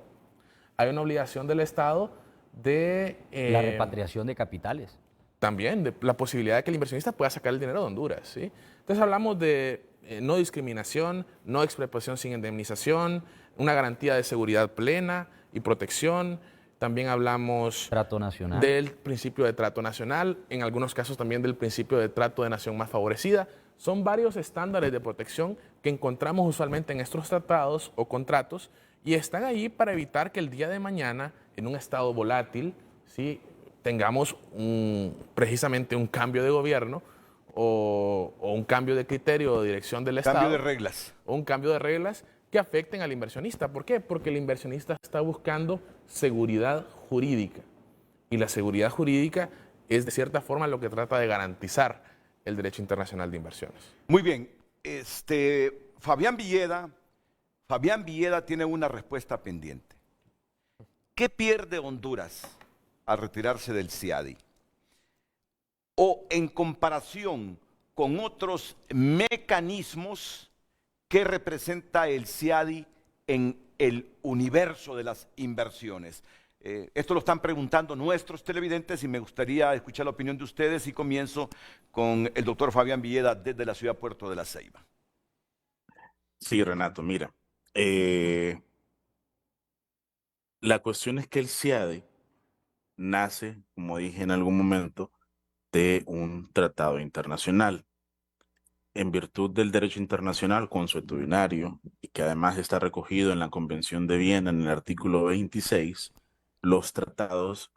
Hay una obligación del Estado de... la repatriación de capitales. También, de la posibilidad de que el inversionista pueda sacar el dinero de Honduras, ¿sí? Entonces hablamos de no discriminación, no expropiación sin indemnización, una garantía de seguridad plena y protección. También hablamos trato nacional, del principio de trato nacional, en algunos casos también del principio de trato de nación más favorecida. Son varios estándares de protección que encontramos usualmente en estos tratados o contratos y están ahí para evitar que el día de mañana, en un estado volátil, ¿sí?, tengamos precisamente un cambio de gobierno o un cambio de criterio o de dirección del Estado. Cambio de reglas. O un cambio de reglas que afecten al inversionista. ¿Por qué? Porque el inversionista está buscando seguridad jurídica. Y la seguridad jurídica es de cierta forma lo que trata de garantizar el derecho internacional de inversiones. Muy bien. Fabián Villeda tiene una respuesta pendiente. ¿Qué pierde Honduras al retirarse del CIADI? O en comparación con otros mecanismos, ¿qué representa el CIADI en el universo de las inversiones? Esto lo están preguntando nuestros televidentes y me gustaría escuchar la opinión de ustedes, y comienzo con el doctor Fabián Villeda desde la ciudad Puerto de la Ceiba. Sí, Renato, mira, la cuestión es que el CIADI nace, como dije en algún momento, de un tratado internacional. En virtud del derecho internacional consuetudinario, y que además está recogido en la Convención de Viena en el artículo 26, los tratados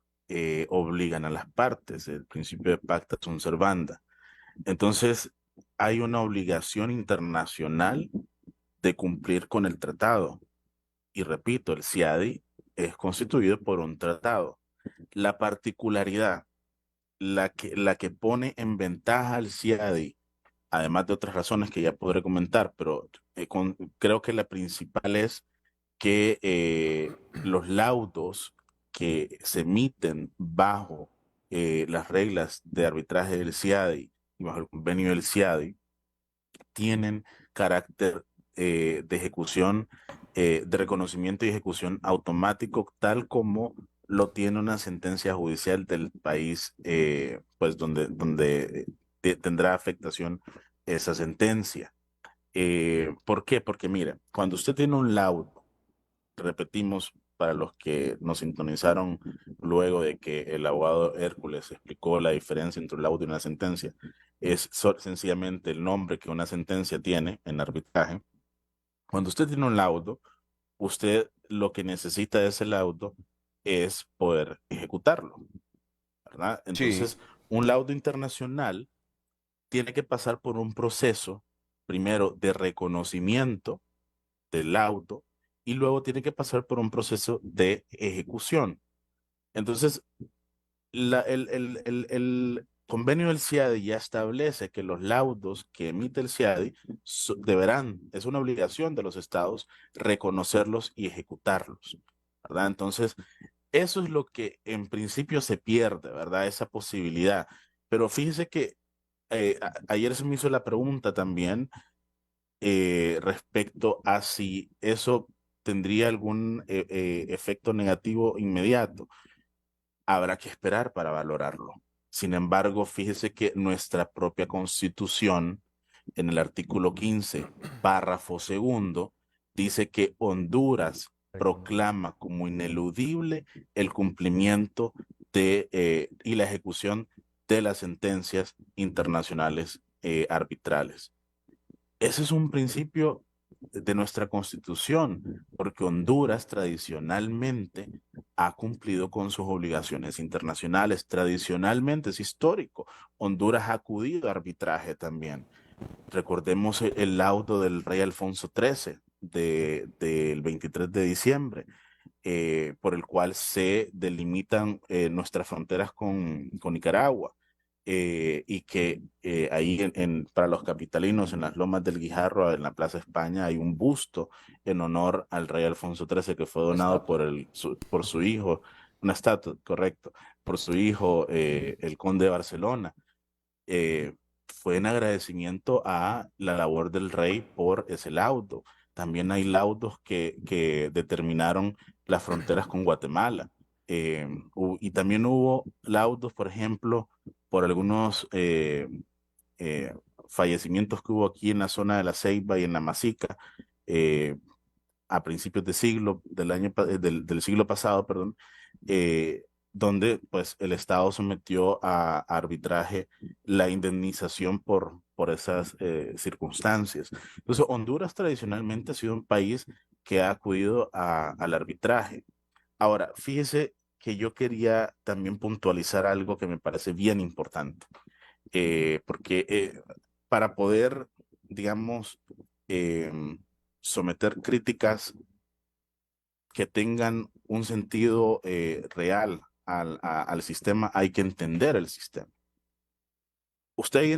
obligan a las partes, el principio de pacta sunt servanda. Entonces, hay una obligación internacional de cumplir con el tratado. Y repito, el CIADI es constituido por un tratado. La particularidad, la que pone en ventaja al CIADI, además de otras razones que ya podré comentar, pero creo que la principal es que los laudos que se emiten bajo las reglas de arbitraje del CIADI y bajo el convenio del CIADI tienen carácter de ejecución, de reconocimiento y ejecución automático, tal como lo tiene una sentencia judicial del país, pues donde tendrá afectación esa sentencia. ¿Por qué? Porque mira, cuando usted tiene un laudo, repetimos para los que nos sintonizaron luego de que el abogado Hércules explicó la diferencia entre un laudo y una sentencia, es sencillamente el nombre que una sentencia tiene en arbitraje. Cuando usted tiene un laudo, usted lo que necesita de ese laudo es poder ejecutarlo, ¿verdad? Entonces, sí, un laudo internacional tiene que pasar por un proceso, primero, de reconocimiento del laudo, y luego tiene que pasar por un proceso de ejecución. Entonces, el convenio del CIADI ya establece que los laudos que emite el CIADI es una obligación de los estados reconocerlos y ejecutarlos, ¿verdad? Entonces, eso es lo que en principio se pierde, ¿verdad? Esa posibilidad. Pero fíjese que ayer se me hizo la pregunta también respecto a si eso tendría algún efecto negativo inmediato. Habrá que esperar para valorarlo. Sin embargo, fíjese que nuestra propia Constitución, en el artículo 15, párrafo segundo, dice que Honduras proclama como ineludible el cumplimiento y la ejecución de las sentencias internacionales arbitrales. Ese es un principio de nuestra Constitución, porque Honduras tradicionalmente ha cumplido con sus obligaciones internacionales. Tradicionalmente es histórico. Honduras ha acudido a arbitraje también. Recordemos el laudo del rey Alfonso XIII del 23 de diciembre, por el cual se delimitan nuestras fronteras con Nicaragua. Y que ahí para los capitalinos en las Lomas del Guijarro, en la Plaza España, hay un busto en honor al rey Alfonso XIII que fue donado por su hijo, una estatua, correcto, por su hijo, el conde de Barcelona. Fue en agradecimiento a la labor del rey por ese laudo. También hay laudos que determinaron las fronteras con Guatemala. Y también hubo laudos, por ejemplo, por algunos fallecimientos que hubo aquí en la zona de la Ceiba y en la Masica a principios del siglo pasado, perdón, donde pues el Estado sometió a arbitraje la indemnización por esas circunstancias. Entonces, Honduras tradicionalmente ha sido un país que ha acudido al arbitraje. Ahora, fíjese que yo quería también puntualizar algo que me parece bien importante, porque para poder, digamos, someter críticas que tengan un sentido real al sistema, hay que entender el sistema. Usted ahí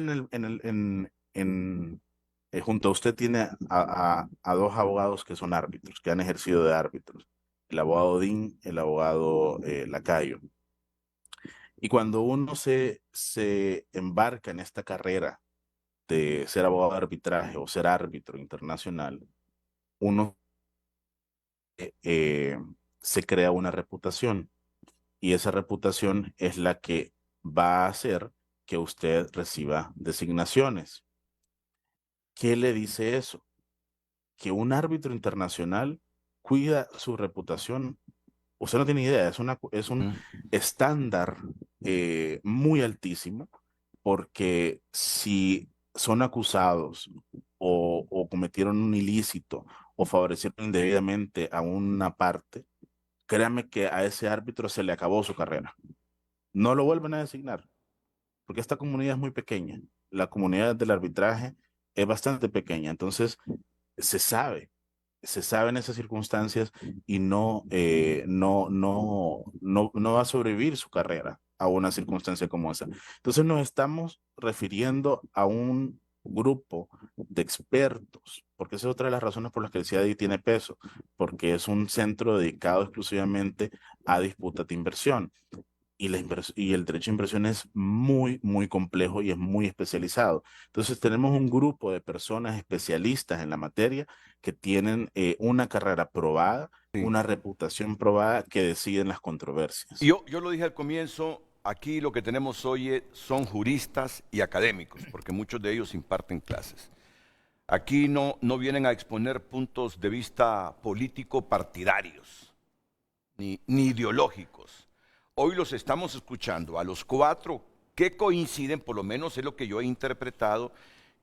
junto a usted tiene a dos abogados que son árbitros, que han ejercido de árbitros, el abogado Dean, el abogado Lacayo. Y cuando uno se embarca en esta carrera de ser abogado de arbitraje o ser árbitro internacional, uno se crea una reputación, y esa reputación es la que va a hacer que usted reciba designaciones. ¿Qué le dice eso? Que un árbitro internacional cuida su reputación. Usted no tiene idea, es un estándar muy altísimo, porque si son acusados o cometieron un ilícito o favorecieron indebidamente a una parte, créame que a ese árbitro se le acabó su carrera. No lo vuelven a designar, porque esta comunidad es muy pequeña. La comunidad del arbitraje es bastante pequeña, entonces se sabe en esas circunstancias, y no va a sobrevivir su carrera a una circunstancia como esa. Entonces nos estamos refiriendo a un grupo de expertos, porque esa es otra de las razones por las que el CIADI tiene peso, porque es un centro dedicado exclusivamente a disputas de inversión. Y el derecho de inversión es muy, muy complejo y es muy especializado. Entonces tenemos un grupo de personas especialistas en la materia que tienen una carrera probada, una reputación probada, que deciden las controversias. Yo lo dije al comienzo, aquí lo que tenemos hoy son juristas y académicos, porque muchos de ellos imparten clases. Aquí no vienen a exponer puntos de vista político-partidarios, ni ideológicos. Hoy los estamos escuchando a los cuatro que coinciden, por lo menos es lo que yo he interpretado,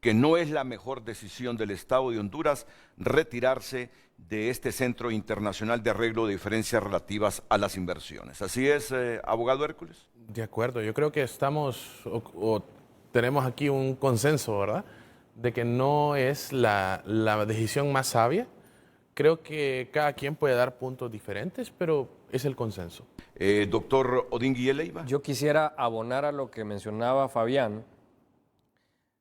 que no es la mejor decisión del Estado de Honduras retirarse de este Centro Internacional de Arreglo de Diferencias Relativas a las Inversiones. ¿Así es, abogado Hércules? De acuerdo, yo creo que estamos o tenemos aquí un consenso, ¿verdad?, de que no es la decisión más sabia. Creo que cada quien puede dar puntos diferentes, pero es el consenso. Doctor Odín Guilleleiva. Yo quisiera abonar a lo que mencionaba Fabián.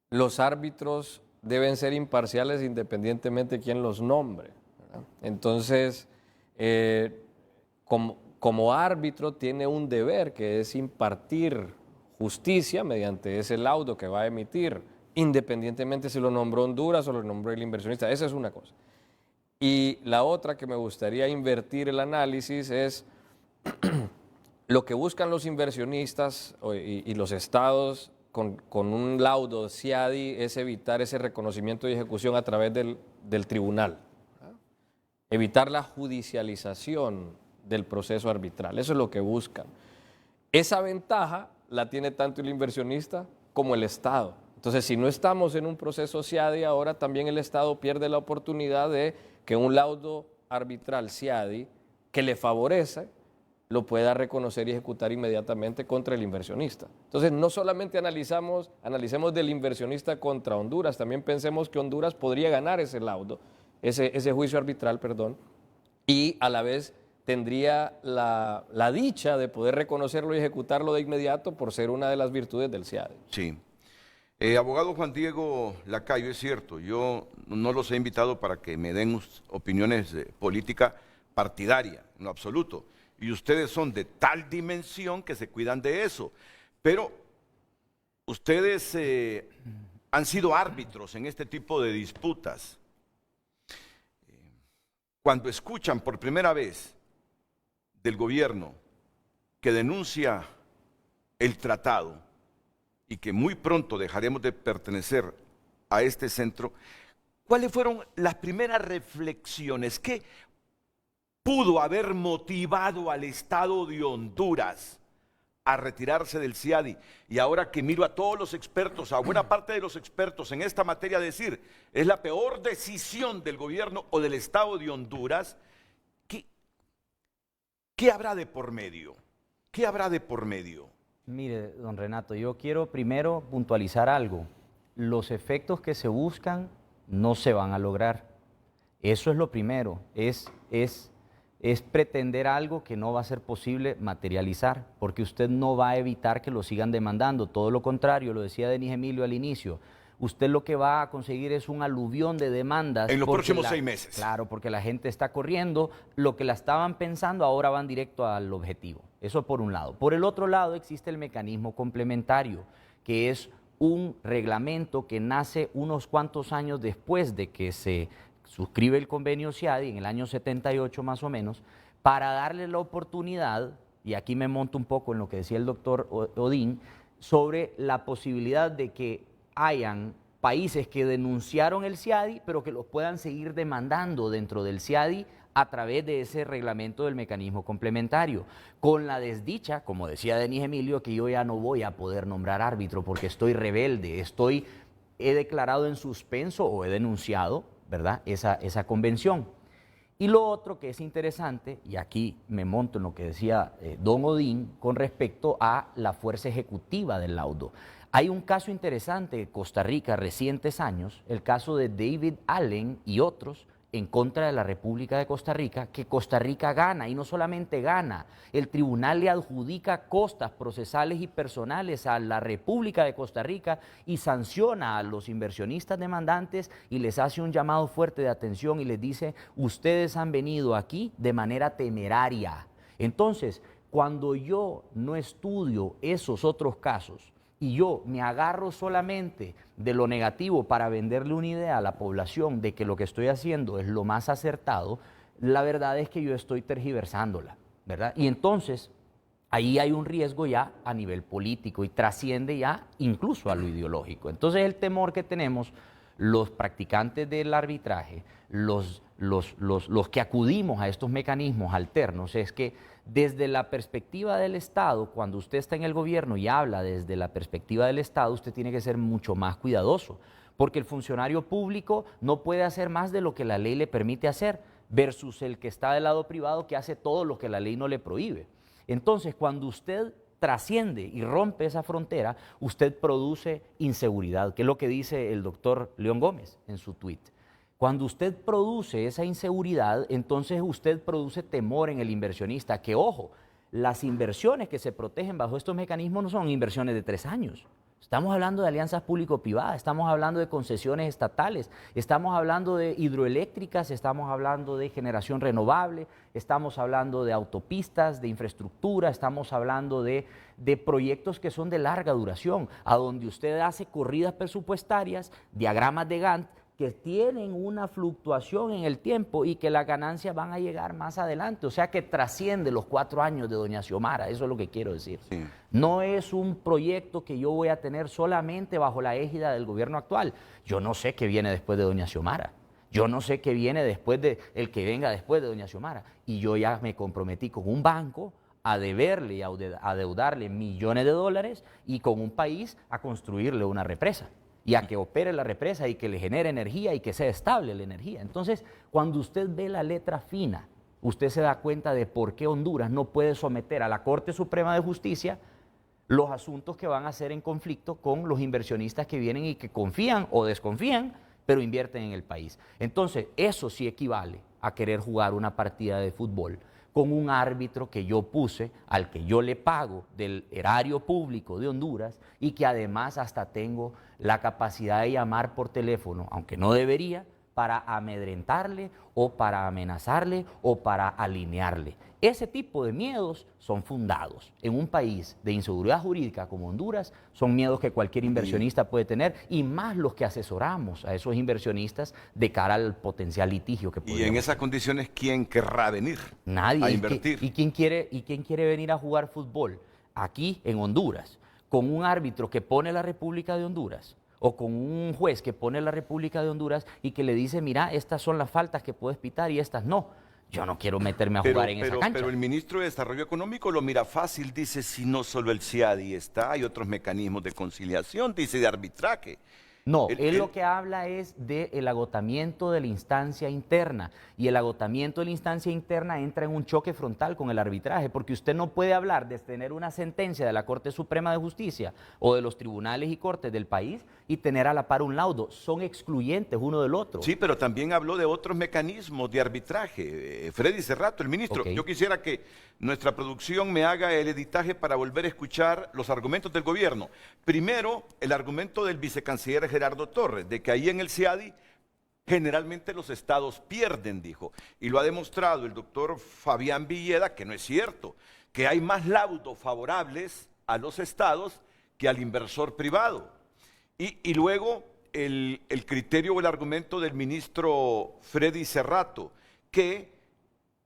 Los árbitros deben ser imparciales independientemente de quién los nombre, ¿verdad? Entonces, como árbitro tiene un deber, que es impartir justicia mediante ese laudo que va a emitir, independientemente si lo nombró Honduras o lo nombró el inversionista. Esa es una cosa. Y la otra que me gustaría invertir el análisis es lo que buscan los inversionistas y los estados con un laudo CIADI es evitar ese reconocimiento y ejecución a través del tribunal, ¿verdad? Evitar la judicialización del proceso arbitral. Eso es lo que buscan. Esa ventaja la tiene tanto el inversionista como el Estado. Entonces, si no estamos en un proceso CIADI, ahora también el Estado pierde la oportunidad de que un laudo arbitral CIADI que le favorece lo pueda reconocer y ejecutar inmediatamente contra el inversionista. Entonces, no solamente analicemos del inversionista contra Honduras, también pensemos que Honduras podría ganar ese laudo, ese juicio arbitral, perdón, y a la vez tendría la dicha de poder reconocerlo y ejecutarlo de inmediato por ser una de las virtudes del CIADI. Sí. Abogado Juan Diego Lacayo, es cierto, yo no los he invitado para que me den opiniones de política partidaria, en lo absoluto. Y ustedes son de tal dimensión que se cuidan de eso. Pero ustedes han sido árbitros en este tipo de disputas. Cuando escuchan por primera vez del gobierno que denuncia el tratado y que muy pronto dejaremos de pertenecer a este centro, ¿cuáles fueron las primeras reflexiones? ¿Qué pudo haber motivado al Estado de Honduras a retirarse del CIADI. Y ahora que miro a todos los expertos, a buena parte de los expertos en esta materia, decir, es la peor decisión del gobierno o del Estado de Honduras, ¿qué habrá de por medio? ¿Qué habrá de por medio? Mire, don Renato, yo quiero primero puntualizar algo. Los efectos que se buscan no se van a lograr. Eso es lo primero, es pretender algo que no va a ser posible materializar, porque usted no va a evitar que lo sigan demandando, todo lo contrario, lo decía Denis Emilio al inicio, usted lo que va a conseguir es un aluvión de demandas. En los próximos 6 meses. Claro, porque la gente está corriendo, lo que la estaban pensando ahora van directo al objetivo, eso por un lado. Por el otro lado existe el mecanismo complementario, que es un reglamento que nace unos cuantos años después de que se suscribe el convenio CIADI, en el año 78 más o menos, para darle la oportunidad, y aquí me monto un poco en lo que decía el doctor Odín, sobre la posibilidad de que hayan países que denunciaron el CIADI, pero que los puedan seguir demandando dentro del CIADI a través de ese reglamento del mecanismo complementario. Con la desdicha, como decía Denis Emilio, que yo ya no voy a poder nombrar árbitro porque estoy rebelde, he declarado en suspenso o he denunciado, ¿verdad?, esa convención. Y lo otro que es interesante, y aquí me monto en lo que decía don Odín, con respecto a la fuerza ejecutiva del laudo. Hay un caso interesante de Costa Rica, recientes años, el caso de David Allen y otros, en contra de la República de Costa Rica, que Costa Rica gana, y no solamente gana, el tribunal le adjudica costas procesales y personales a la República de Costa Rica y sanciona a los inversionistas demandantes y les hace un llamado fuerte de atención y les dice, ustedes han venido aquí de manera temeraria. Entonces, cuando yo no estudio esos otros casos, y yo me agarro solamente de lo negativo para venderle una idea a la población de que lo que estoy haciendo es lo más acertado, la verdad es que yo estoy tergiversándola, ¿verdad? Y entonces, ahí hay un riesgo ya a nivel político y trasciende ya incluso a lo ideológico. Entonces, el temor que tenemos los practicantes del arbitraje, los que acudimos a estos mecanismos alternos, es que desde la perspectiva del Estado, cuando usted está en el gobierno y habla desde la perspectiva del Estado, usted tiene que ser mucho más cuidadoso, porque el funcionario público no puede hacer más de lo que la ley le permite hacer, versus el que está del lado privado que hace todo lo que la ley no le prohíbe. Entonces, cuando usted trasciende y rompe esa frontera, usted produce inseguridad, que es lo que dice el doctor León Gómez en su tuit. Cuando usted produce esa inseguridad, entonces usted produce temor en el inversionista, que ojo, las inversiones que se protegen bajo estos mecanismos no son inversiones de 3 años. Estamos hablando de alianzas público-privadas, estamos hablando de concesiones estatales, estamos hablando de hidroeléctricas, estamos hablando de generación renovable, estamos hablando de autopistas, de infraestructura, estamos hablando de proyectos que son de larga duración, a donde usted hace corridas presupuestarias, diagramas de Gantt, que tienen una fluctuación en el tiempo y que las ganancias van a llegar más adelante, o sea que trasciende los 4 años de doña Xiomara, eso es lo que quiero decir. Sí. No es un proyecto que yo voy a tener solamente bajo la égida del gobierno actual. Yo no sé qué viene después de doña Xiomara, yo no sé qué viene después de el que venga después de doña Xiomara, y yo ya me comprometí con un banco a deberle y a adeudarle millones de dólares y con un país a construirle una represa y a que opere la represa y que le genere energía y que sea estable la energía. Entonces, cuando usted ve la letra fina, usted se da cuenta de por qué Honduras no puede someter a la Corte Suprema de Justicia los asuntos que van a ser en conflicto con los inversionistas que vienen y que confían o desconfían, pero invierten en el país. Entonces, eso sí equivale a querer jugar una partida de fútbol con un árbitro que yo puse, al que yo le pago del erario público de Honduras y que además hasta tengo la capacidad de llamar por teléfono, aunque no debería, para amedrentarle o para amenazarle o para alinearle. Ese tipo de miedos son fundados. En un país de inseguridad jurídica como Honduras, son miedos que cualquier inversionista puede tener, y más los que asesoramos a esos inversionistas de cara al potencial litigio que podemos. Y en esas condiciones, ¿quién querrá venir? Nadie. A invertir? ¿Y quién quiere venir a jugar fútbol aquí en Honduras con un árbitro que pone la República de Honduras? O con un juez que pone la República de Honduras y que le dice, mira, estas son las faltas que puedes pitar y estas no. yo no quiero meterme a jugar en esa cancha. Pero el ministro de Desarrollo Económico lo mira fácil, dice, si no solo el CIADI está, hay otros mecanismos de conciliación, dice, de arbitraje. No, él lo que habla es del agotamiento de la instancia interna, y el agotamiento de la instancia interna entra en un choque frontal con el arbitraje, porque usted no puede hablar de tener una sentencia de la Corte Suprema de Justicia o de los tribunales y cortes del país y tener a la par un laudo. Son excluyentes uno del otro. Sí, pero también habló de otros mecanismos de arbitraje. Freddy Cerrato, el ministro. Okay. Yo quisiera que nuestra producción me haga el editaje para volver a escuchar los argumentos del gobierno. Primero, el argumento del vicecanciller Gerardo Torres, de que ahí en el CIADI generalmente los estados pierden, dijo. Y lo ha demostrado el doctor Fabián Villeda, que no es cierto, que hay más laudos favorables a los estados que al inversor privado. Y luego el criterio o el argumento del ministro Freddy Cerrato, que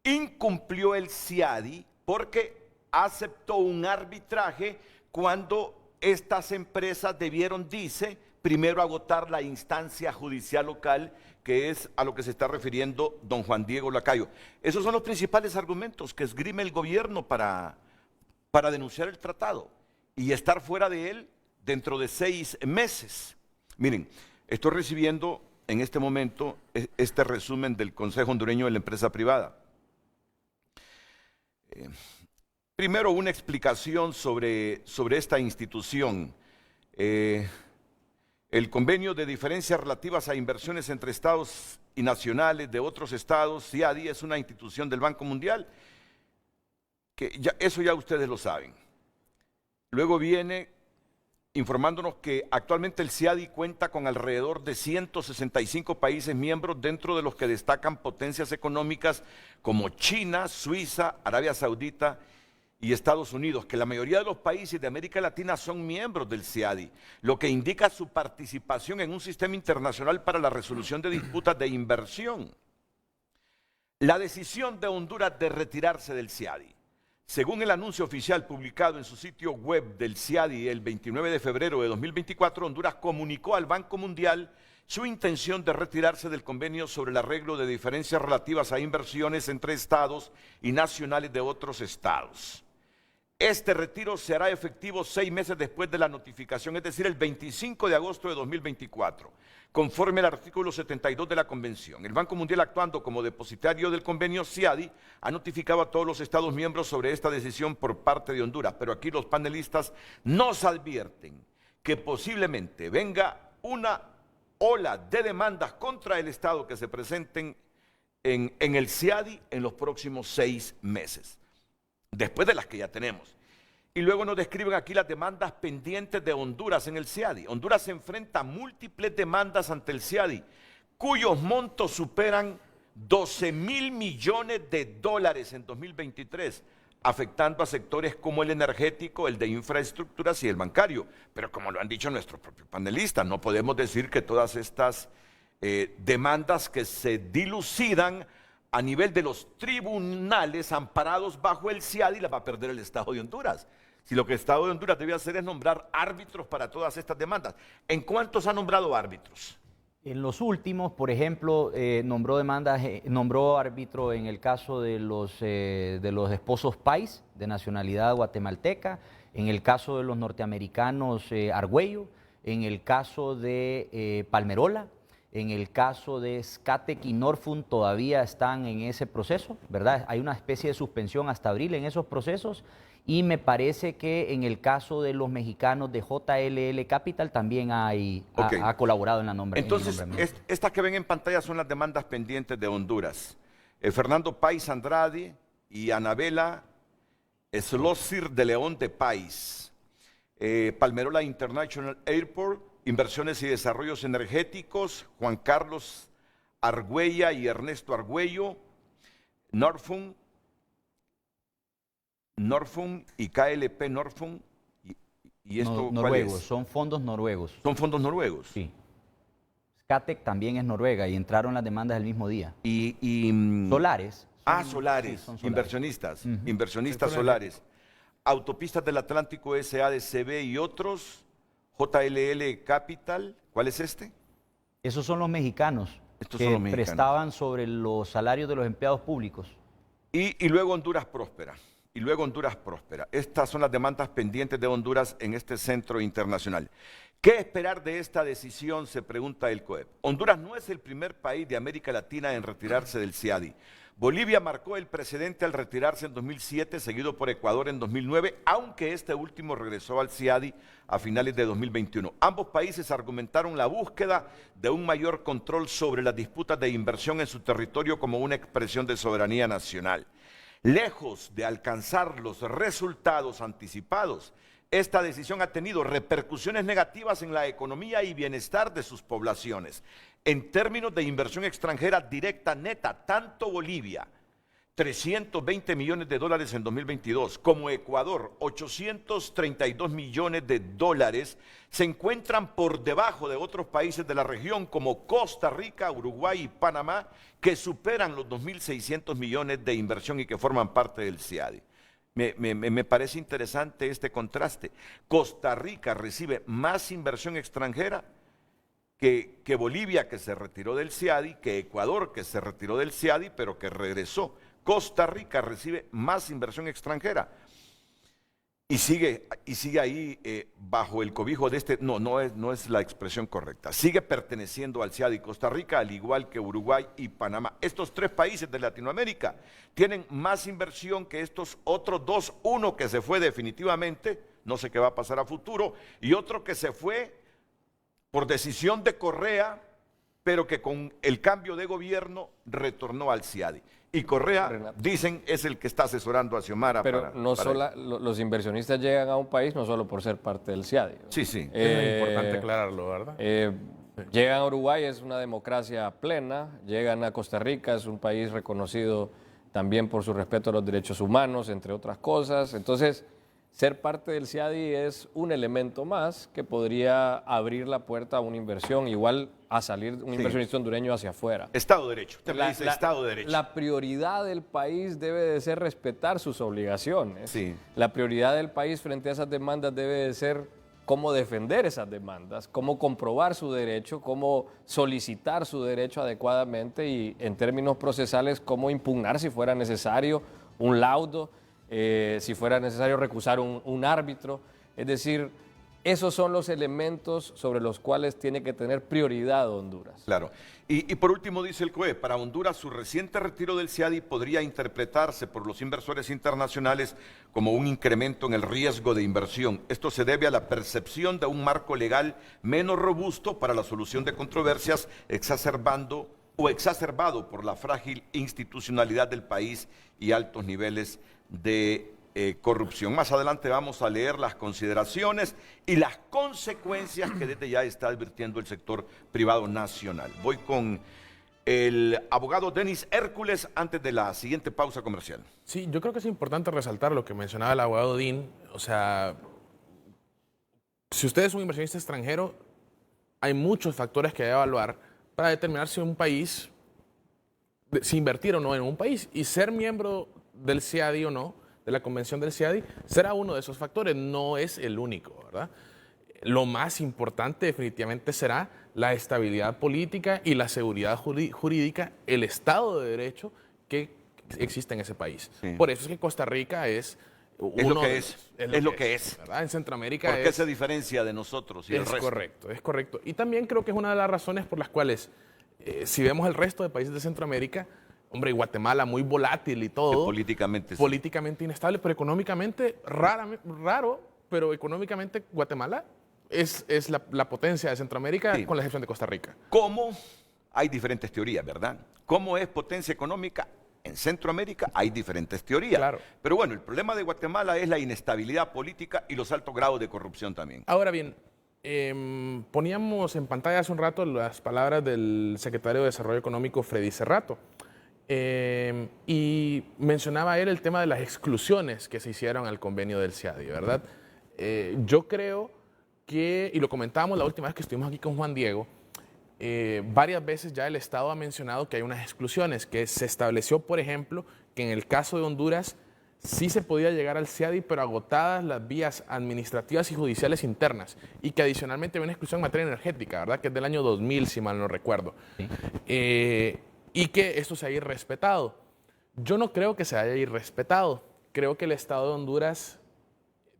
incumplió el CIADI porque aceptó un arbitraje cuando estas empresas debieron, dice, primero agotar la instancia judicial local, que es a lo que se está refiriendo don Juan Diego Lacayo. Esos son los principales argumentos que esgrime el gobierno para denunciar el tratado y estar fuera de él dentro de 6 meses. Miren, estoy recibiendo en este momento este resumen del Consejo Hondureño de la Empresa Privada. Primero, una explicación sobre esta institución. El convenio de diferencias relativas a inversiones entre estados y nacionales de otros estados, CIADI, es una institución del Banco Mundial, que eso ya ustedes lo saben. Luego viene informándonos que actualmente el CIADI cuenta con alrededor de 165 países miembros, dentro de los que destacan potencias económicas como China, Suiza, Arabia Saudita y Estados Unidos, que la mayoría de los países de América Latina son miembros del CIADI, lo que indica su participación en un sistema internacional para la resolución de disputas de inversión. La decisión de Honduras de retirarse del CIADI. Según el anuncio oficial publicado en su sitio web del CIADI el 29 de febrero de 2024, Honduras comunicó al Banco Mundial su intención de retirarse del convenio sobre el arreglo de diferencias relativas a inversiones entre estados y nacionales de otros estados. Este retiro se hará efectivo 6 meses después de la notificación, es decir, el 25 de agosto de 2024, conforme al artículo 72 de la Convención. El Banco Mundial, actuando como depositario del convenio CIADI, ha notificado a todos los Estados miembros sobre esta decisión por parte de Honduras. Pero aquí los panelistas nos advierten que posiblemente venga una ola de demandas contra el Estado que se presenten en el CIADI en los próximos 6 meses. Después de las que ya tenemos. Y luego nos describen aquí las demandas pendientes de Honduras en el CIADI. Honduras se enfrenta a múltiples demandas ante el CIADI, cuyos montos superan 12.000 millones de dólares en 2023, afectando a sectores como el energético, el de infraestructuras y el bancario. Pero como lo han dicho nuestros propios panelistas, no podemos decir que todas estas demandas que se dilucidan a nivel de los tribunales amparados bajo el CIADI las va a perder el Estado de Honduras. Si lo que el Estado de Honduras debe hacer es nombrar árbitros para todas estas demandas. ¿En cuántos ha nombrado árbitros? En los últimos, por ejemplo, nombró árbitro en el caso de los esposos Pais, de nacionalidad guatemalteca, en el caso de los norteamericanos Argüello, en el caso de Palmerola. En el caso de Scatec y Norfund todavía están en ese proceso, ¿verdad? Hay una especie de suspensión hasta abril en esos procesos, y me parece que en el caso de los mexicanos de JLL Capital también ha colaborado en la nombre. Entonces, estas que ven en pantalla son las demandas pendientes de Honduras. Fernando Pais Andrade y Anabela Slosir de León de Pais. Palmerola International Airport, Inversiones y Desarrollos Energéticos, Juan Carlos Argüella y Ernesto Argüello, Norfund y KLP Norfund. ¿Y esto noruegos, cuál es? Son fondos noruegos. ¿Son fondos noruegos? Sí. Scatec también es noruega y entraron las demandas el mismo día. Solares. Solares, sí, inversionistas, inversionistas solares. Autopistas del Atlántico SADCB y otros. JLL Capital, ¿cuál es este? Esos son los mexicanos. Estos son los mexicanos. prestaban sobre los salarios de los empleados públicos. Y luego Honduras próspera. Y luego Honduras próspera. Estas son las demandas pendientes de Honduras en este centro internacional. ¿Qué esperar de esta decisión? Se pregunta el COEP. Honduras no es el primer país de América Latina en retirarse del CIADI. Bolivia marcó el precedente al retirarse en 2007, seguido por Ecuador en 2009, aunque este último regresó al CIADI a finales de 2021. Ambos países argumentaron la búsqueda de un mayor control sobre las disputas de inversión en su territorio como una expresión de soberanía nacional. Lejos de alcanzar los resultados anticipados, esta decisión ha tenido repercusiones negativas en la economía y bienestar de sus poblaciones. En términos de inversión extranjera directa neta, tanto Bolivia, 320 millones de dólares en 2022, como Ecuador, 832 millones de dólares, se encuentran por debajo de otros países de la región como Costa Rica, Uruguay y Panamá, que superan los 2.600 millones de inversión y que forman parte del CIADI. Me parece interesante este contraste. Costa Rica recibe más inversión extranjera que Bolivia, que se retiró del CIADI, que Ecuador, que se retiró del CIADI, pero que regresó. Costa Rica recibe más inversión extranjera y sigue ahí bajo el cobijo de este, no es la expresión correcta, sigue perteneciendo al CIADI Costa Rica, al igual que Uruguay y Panamá. Estos tres países de Latinoamérica tienen más inversión que estos otros dos, uno que se fue definitivamente, no sé qué va a pasar a futuro, y otro que se fue por decisión de Correa, pero que con el cambio de gobierno retornó al CIADI. Y Correa, dicen, es el que está asesorando a Xiomara. Pero los inversionistas llegan a un país no solo por ser parte del CIADI. Sí, sí. Es importante aclararlo, ¿verdad? Llegan a Uruguay, es una democracia plena. Llegan a Costa Rica, es un país reconocido también por su respeto a los derechos humanos, entre otras cosas. Entonces, ser parte del CIADI es un elemento más que podría abrir la puerta a una inversión, igual a salir un inversionista hondureño hacia afuera. Estado de Derecho, usted me dice Estado de Derecho. La prioridad del país debe de ser respetar sus obligaciones. Sí. La prioridad del país frente a esas demandas debe de ser cómo defender esas demandas, cómo comprobar su derecho, cómo solicitar su derecho adecuadamente y en términos procesales cómo impugnar si fuera necesario un laudo, si fuera necesario recusar un árbitro. Es decir, esos son los elementos sobre los cuales tiene que tener prioridad Honduras. Claro. Y por último dice el COE, para Honduras su reciente retiro del CIADI podría interpretarse por los inversores internacionales como un incremento en el riesgo de inversión. Esto se debe a la percepción de un marco legal menos robusto para la solución de controversias, exacerbado por la frágil institucionalidad del país y altos niveles de corrupción. Más adelante vamos a leer las consideraciones y las consecuencias que desde ya está advirtiendo el sector privado nacional. Voy con el abogado Denis Hércules antes de la siguiente pausa comercial. Sí, yo creo que es importante resaltar lo que mencionaba el abogado Dean. O sea, si usted es un inversionista extranjero, hay muchos factores que debe evaluar para determinar si un país, si invertir o no en un país, y ser miembro del CIADI o no, de la convención del CIADI, será uno de esos factores, no es el único, ¿verdad? Lo más importante definitivamente será la estabilidad política y la seguridad jurídica, el Estado de Derecho que existe en ese país. Sí. Por eso es que Costa Rica es lo que es. ¿Verdad? En Centroamérica ¿Por qué se diferencia de nosotros y el resto? Es correcto. Y también creo que es una de las razones por las cuales, si vemos el resto de países de Centroamérica, hombre, Guatemala muy volátil y todo. Políticamente inestable, pero económicamente raro, pero económicamente Guatemala es la potencia de Centroamérica, sí, con la excepción de Costa Rica. ¿Cómo? Hay diferentes teorías, ¿verdad? ¿Cómo es potencia económica? En Centroamérica hay diferentes teorías. Claro. Pero bueno, el problema de Guatemala es la inestabilidad política y los altos grados de corrupción también. Ahora bien, poníamos en pantalla hace un rato las palabras del secretario de Desarrollo Económico, Freddy Cerrato. Y mencionaba él el tema de las exclusiones que se hicieron al convenio del CIADI, ¿verdad? Yo creo que, y lo comentábamos la última vez que estuvimos aquí con Juan Diego, varias veces ya el Estado ha mencionado que hay unas exclusiones, que se estableció, por ejemplo, que en el caso de Honduras sí se podía llegar al CIADI, pero agotadas las vías administrativas y judiciales internas, y que adicionalmente había una exclusión en materia energética, ¿verdad? Que es del año 2000, si mal no recuerdo. Sí. Y que esto se haya irrespetado. Yo no creo que se haya irrespetado. Creo que el Estado de Honduras,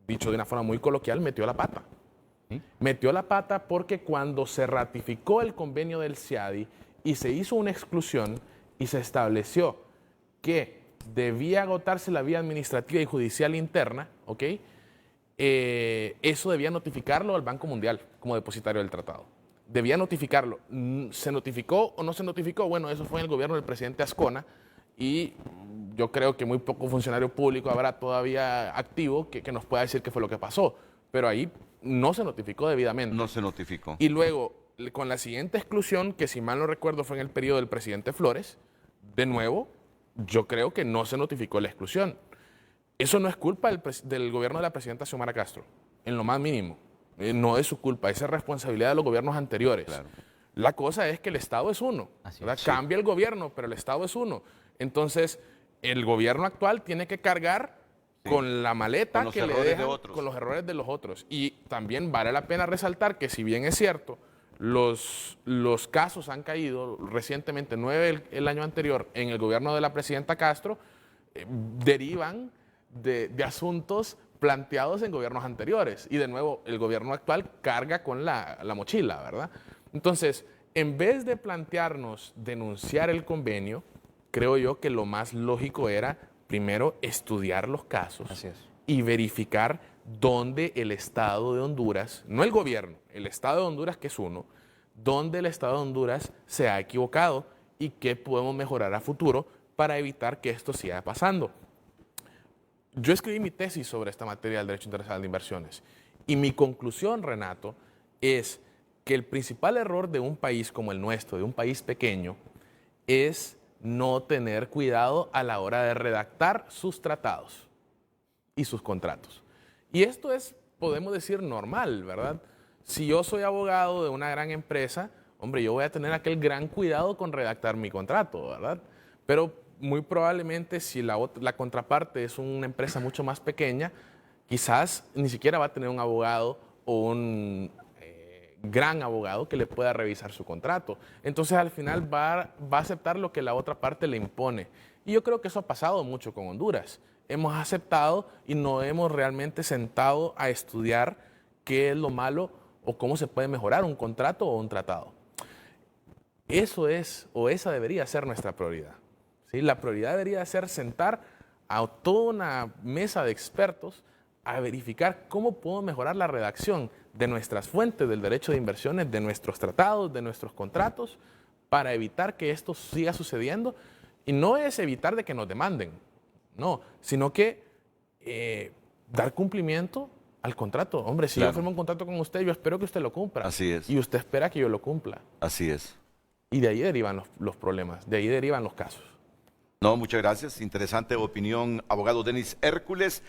dicho de una forma muy coloquial, metió la pata. ¿Sí? Metió la pata porque cuando se ratificó el convenio del CIADI y se hizo una exclusión y se estableció que debía agotarse la vía administrativa y judicial interna, ¿ok? Eso debía notificarlo al Banco Mundial como depositario del tratado. Debía notificarlo. ¿Se notificó o no se notificó? Bueno, eso fue en el gobierno del presidente Azcona y yo creo que muy poco funcionario público habrá todavía activo que nos pueda decir qué fue lo que pasó. Pero ahí no se notificó debidamente. No se notificó. Y luego, con la siguiente exclusión, que si mal no recuerdo fue en el periodo del presidente Flores, de nuevo, yo creo que no se notificó la exclusión. Eso no es culpa del gobierno de la presidenta Xiomara Castro, en lo más mínimo. No es su culpa, esa es responsabilidad de los gobiernos anteriores. Claro. La cosa es que el Estado es uno. Sí. Cambia el gobierno, pero el Estado es uno. Entonces, el gobierno actual tiene que cargar con la maleta que le dejan, con los errores de los otros. Y también vale la pena resaltar que si bien es cierto, los casos han caído recientemente, 9 el año anterior, en el gobierno de la presidenta Castro, derivan de asuntos planteados en gobiernos anteriores. Y de nuevo, el gobierno actual carga con la mochila, ¿verdad? Entonces, en vez de plantearnos denunciar el convenio, creo yo que lo más lógico era, primero, estudiar los casos y verificar dónde el Estado de Honduras, no el gobierno, el Estado de Honduras, que es uno, dónde el Estado de Honduras se ha equivocado y qué podemos mejorar a futuro para evitar que esto siga pasando. Yo escribí mi tesis sobre esta materia del derecho internacional de inversiones y mi conclusión, Renato, es que el principal error de un país como el nuestro, de un país pequeño, es no tener cuidado a la hora de redactar sus tratados y sus contratos. Y esto es, podemos decir, normal, ¿verdad? Si yo soy abogado de una gran empresa, hombre, yo voy a tener aquel gran cuidado con redactar mi contrato, ¿verdad? Pero muy probablemente si la contraparte es una empresa mucho más pequeña, quizás ni siquiera va a tener un abogado o un gran abogado que le pueda revisar su contrato. Entonces al final va a aceptar lo que la otra parte le impone. Y yo creo que eso ha pasado mucho con Honduras. Hemos aceptado y no hemos realmente sentado a estudiar qué es lo malo o cómo se puede mejorar un contrato o un tratado. Eso es, o esa debería ser nuestra prioridad. ¿Sí? La prioridad debería ser sentar a toda una mesa de expertos a verificar cómo podemos mejorar la redacción de nuestras fuentes del derecho de inversiones, de nuestros tratados, de nuestros contratos, para evitar que esto siga sucediendo. Y no es evitar de que nos demanden, no, sino que dar cumplimiento al contrato. Hombre, si yo firmo un contrato con usted, yo espero que usted lo cumpla. Así es. Y usted espera que yo lo cumpla. Así es. Y de ahí derivan los problemas, de ahí derivan los casos. No, muchas gracias. Interesante opinión, abogado Denis Hércules.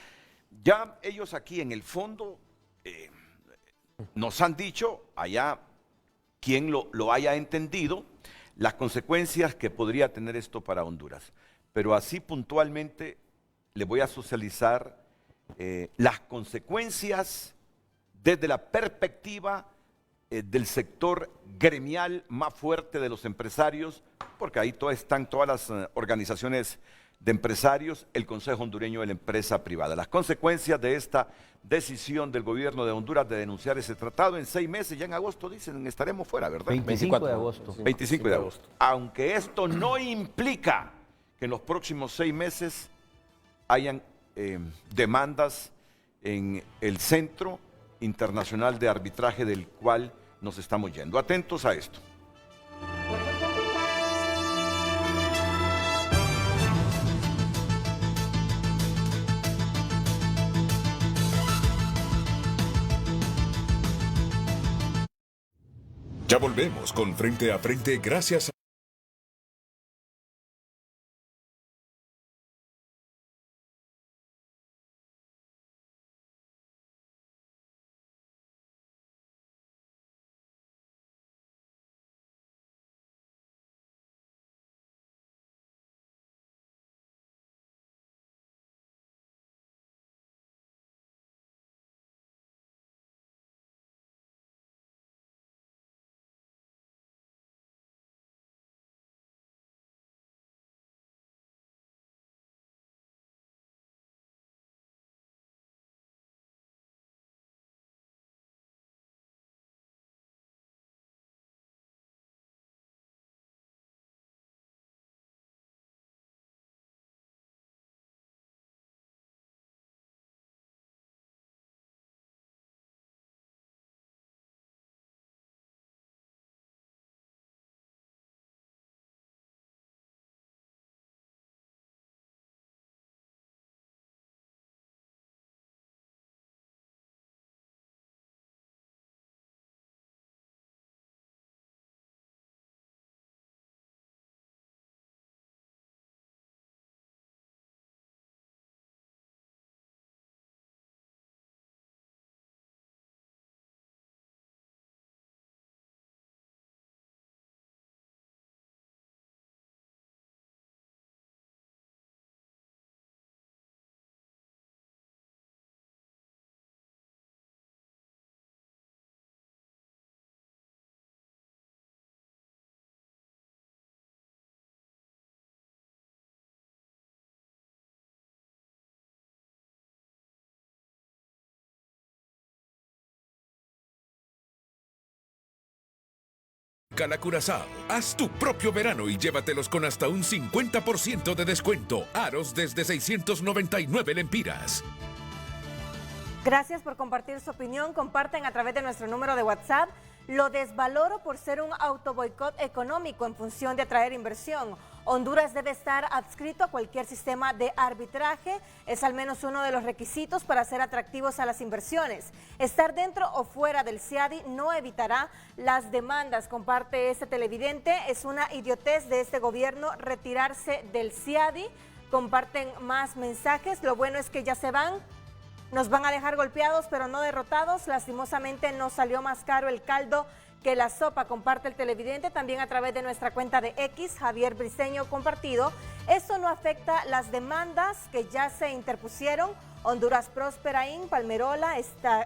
Ya ellos aquí en el fondo nos han dicho, allá quien lo haya entendido, las consecuencias que podría tener esto para Honduras. Pero así puntualmente le voy a socializar las consecuencias desde la perspectiva del sector gremial más fuerte de los empresarios, porque ahí están todas las organizaciones de empresarios, el Consejo Hondureño de la Empresa Privada. Las consecuencias de esta decisión del gobierno de Honduras de denunciar ese tratado en 6 meses, ya en agosto dicen, estaremos fuera, ¿verdad? 25 de agosto. 25 de agosto. Aunque esto no implica que en los próximos 6 meses hayan demandas en el Centro Internacional de Arbitraje del cual nos estamos yendo. Atentos a esto. Ya volvemos con Frente a Frente gracias a Óptica La Curazao. Haz tu propio verano y llévatelos con hasta un 50% de descuento. Aros desde 699 lempiras. Gracias por compartir su opinión. Comparten a través de nuestro número de WhatsApp. Lo desvaloro por ser un autoboicot económico en función de atraer inversión. Honduras debe estar adscrito a cualquier sistema de arbitraje. Es al menos uno de los requisitos para ser atractivos a las inversiones. Estar dentro o fuera del CIADI no evitará las demandas. Comparte este televidente. Es una idiotez de este gobierno retirarse del CIADI. Comparten más mensajes. Lo bueno es que ya se van. Nos van a dejar golpeados, pero no derrotados. Lastimosamente nos salió más caro el caldo que la sopa. Comparte el televidente también a través de nuestra cuenta de X, Javier Briceño compartido. Esto no afecta las demandas que ya se interpusieron, Honduras Próspera Inc., Palmerola,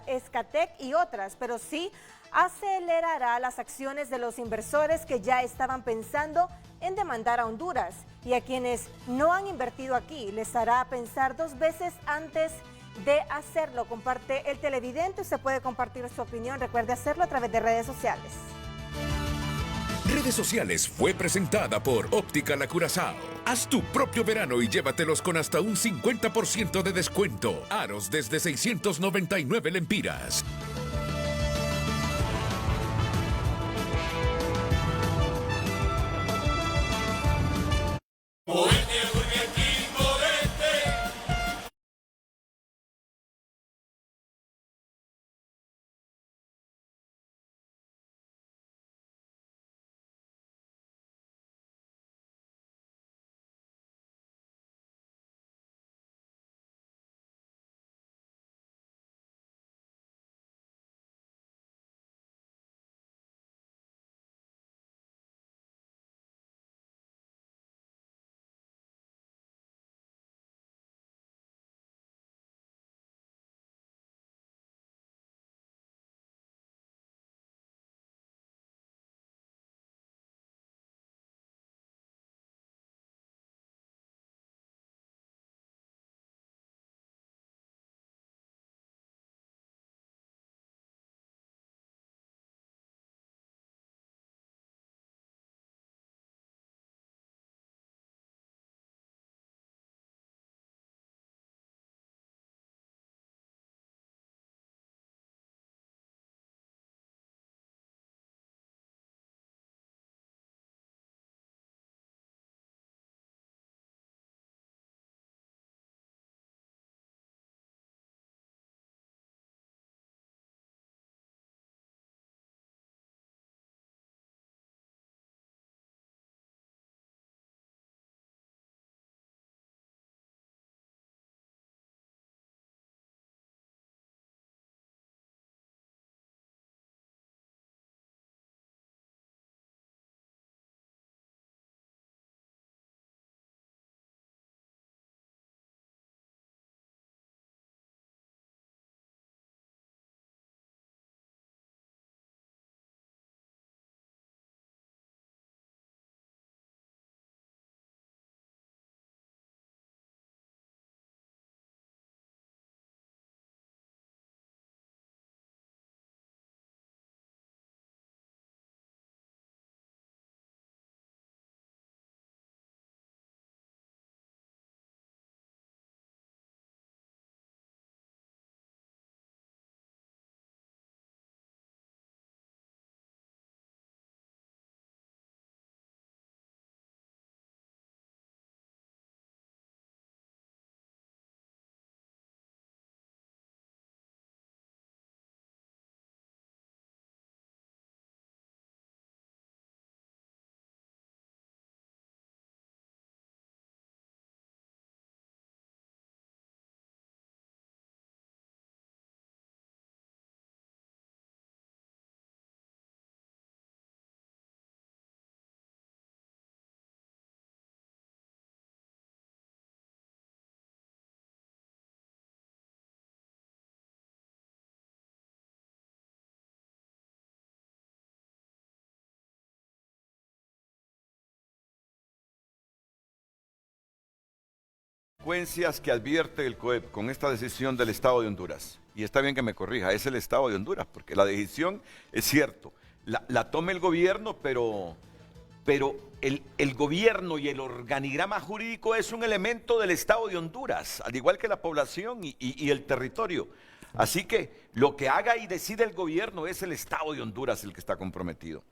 Escatec y otras, pero sí acelerará las acciones de los inversores que ya estaban pensando en demandar a Honduras. Y a quienes no han invertido aquí, les hará pensar 2 veces antes de hacerlo. Comparte el televidente. Usted puede compartir su opinión. Recuerde hacerlo a través de redes sociales. Redes sociales fue presentada por Óptica La Curazao. Haz tu propio verano y llévatelos con hasta un 50% de descuento. Aros desde 699 lempiras. Consecuencias que advierte el COEP con esta decisión del Estado de Honduras. Y está bien que me corrija, es el Estado de Honduras, porque la decisión es cierto. la tome el gobierno, pero el gobierno y el organigrama jurídico es un elemento del Estado de Honduras, al igual que la población y el territorio. Así que lo que haga y decide el gobierno es el Estado de Honduras el que está comprometido.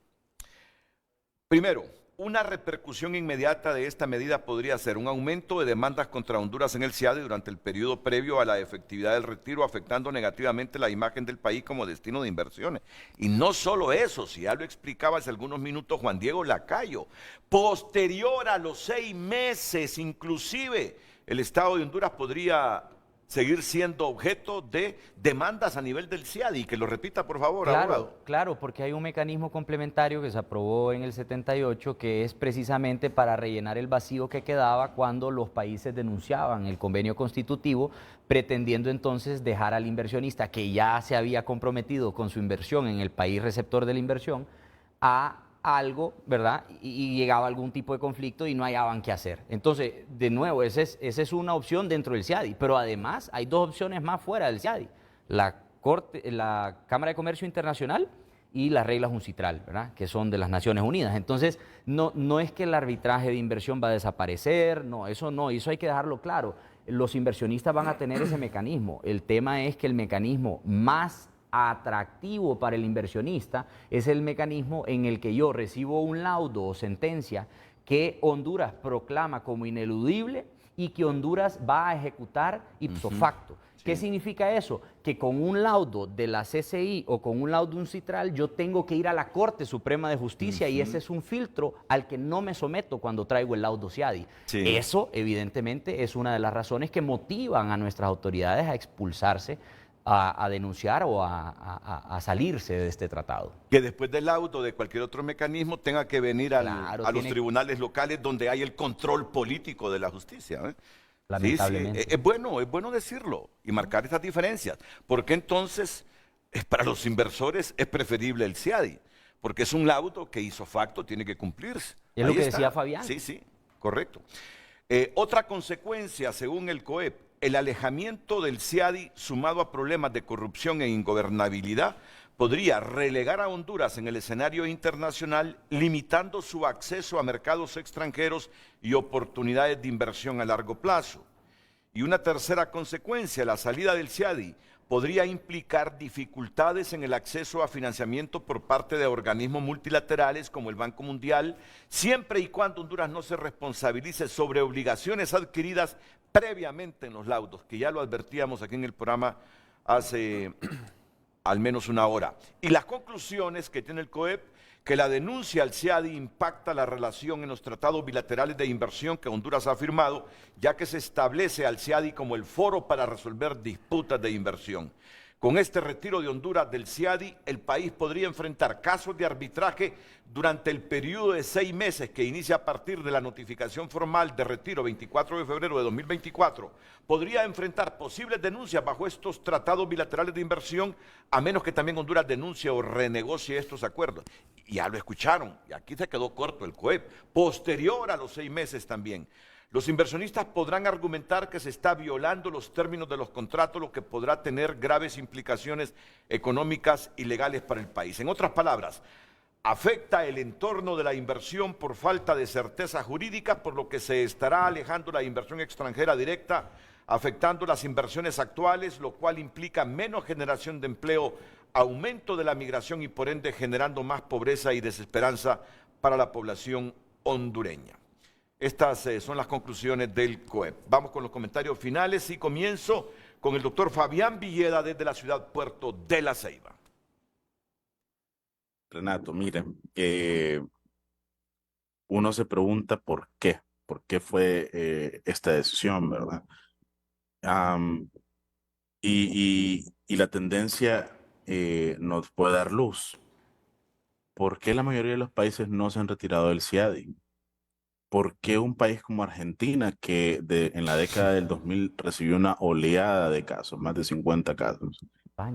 Primero, una repercusión inmediata de esta medida podría ser un aumento de demandas contra Honduras en el CIADI durante el periodo previo a la efectividad del retiro, afectando negativamente la imagen del país como destino de inversiones. Y no solo eso, si ya lo explicaba hace algunos minutos Juan Diego Lacayo, posterior a los 6 meses, inclusive, el Estado de Honduras podría seguir siendo objeto de demandas a nivel del CIADI. Que lo repita, por favor, abogado. Claro, porque hay un mecanismo complementario que se aprobó en el 78 que es precisamente para rellenar el vacío que quedaba cuando los países denunciaban el convenio constitutivo, pretendiendo entonces dejar al inversionista que ya se había comprometido con su inversión en el país receptor de la inversión a algo, ¿verdad? Y llegaba algún tipo de conflicto y no hallaban qué hacer. Entonces, de nuevo, esa es una opción dentro del CIADI, pero además hay 2 opciones más fuera del CIADI. La Cámara de Comercio Internacional y las reglas UNCITRAL, ¿verdad? Que son de las Naciones Unidas. Entonces, no es que el arbitraje de inversión va a desaparecer, no, eso hay que dejarlo claro. Los inversionistas van a tener ese mecanismo. El tema es que el mecanismo más atractivo para el inversionista es el mecanismo en el que yo recibo un laudo o sentencia que Honduras proclama como ineludible y que Honduras va a ejecutar ipso facto. ¿Qué significa eso? Que con un laudo de la CCI o con un laudo UNCITRAL yo tengo que ir a la Corte Suprema de Justicia y ese es un filtro al que no me someto cuando traigo el laudo CIADI. Eso, evidentemente, es una de las razones que motivan a nuestras autoridades a expulsarse, a denunciar o a salirse de este tratado. Que después del laudo de cualquier otro mecanismo tenga que venir a los tribunales locales donde hay el control político de la justicia, ¿eh? Lamentablemente. Sí, es bueno decirlo y marcar estas diferencias, porque entonces para los inversores es preferible el CIADI, porque es un laudo que hizo facto, tiene que cumplirse. Es lo que decía Fabián. Sí, correcto. Otra consecuencia, según el COEP, el alejamiento del CIADI sumado a problemas de corrupción e ingobernabilidad podría relegar a Honduras en el escenario internacional, limitando su acceso a mercados extranjeros y oportunidades de inversión a largo plazo. Y una tercera consecuencia, la salida del CIADI podría implicar dificultades en el acceso a financiamiento por parte de organismos multilaterales como el Banco Mundial, siempre y cuando Honduras no se responsabilice sobre obligaciones adquiridas previamente en los laudos, que ya lo advertíamos aquí en el programa hace al menos una hora. Y las conclusiones que tiene el COEP, que la denuncia al CIADI impacta la relación en los tratados bilaterales de inversión que Honduras ha firmado, ya que se establece al CIADI como el foro para resolver disputas de inversión. Con este retiro de Honduras del CIADI, el país podría enfrentar casos de arbitraje durante el periodo de 6 meses que inicia a partir de la notificación formal de retiro 24 de febrero de 2024. Podría enfrentar posibles denuncias bajo estos tratados bilaterales de inversión, a menos que también Honduras denuncie o renegocie estos acuerdos. Y ya lo escucharon, y aquí se quedó corto el COEP. Posterior a los 6 meses también. Los inversionistas podrán argumentar que se está violando los términos de los contratos, lo que podrá tener graves implicaciones económicas y legales para el país. En otras palabras, afecta el entorno de la inversión por falta de certeza jurídica, por lo que se estará alejando la inversión extranjera directa, afectando las inversiones actuales, lo cual implica menos generación de empleo, aumento de la migración y por ende generando más pobreza y desesperanza para la población hondureña. Estas son las conclusiones del COEP. Vamos con los comentarios finales y comienzo con el doctor Fabián Villeda desde la ciudad Puerto de la Ceiba. Renato, miren, uno se pregunta por qué fue esta decisión, ¿verdad? Y la tendencia nos puede dar luz. ¿Por qué la mayoría de los países no se han retirado del CIADI? ¿Por qué un país como Argentina, que en la década del 2000 recibió una oleada de casos, más de 50 casos?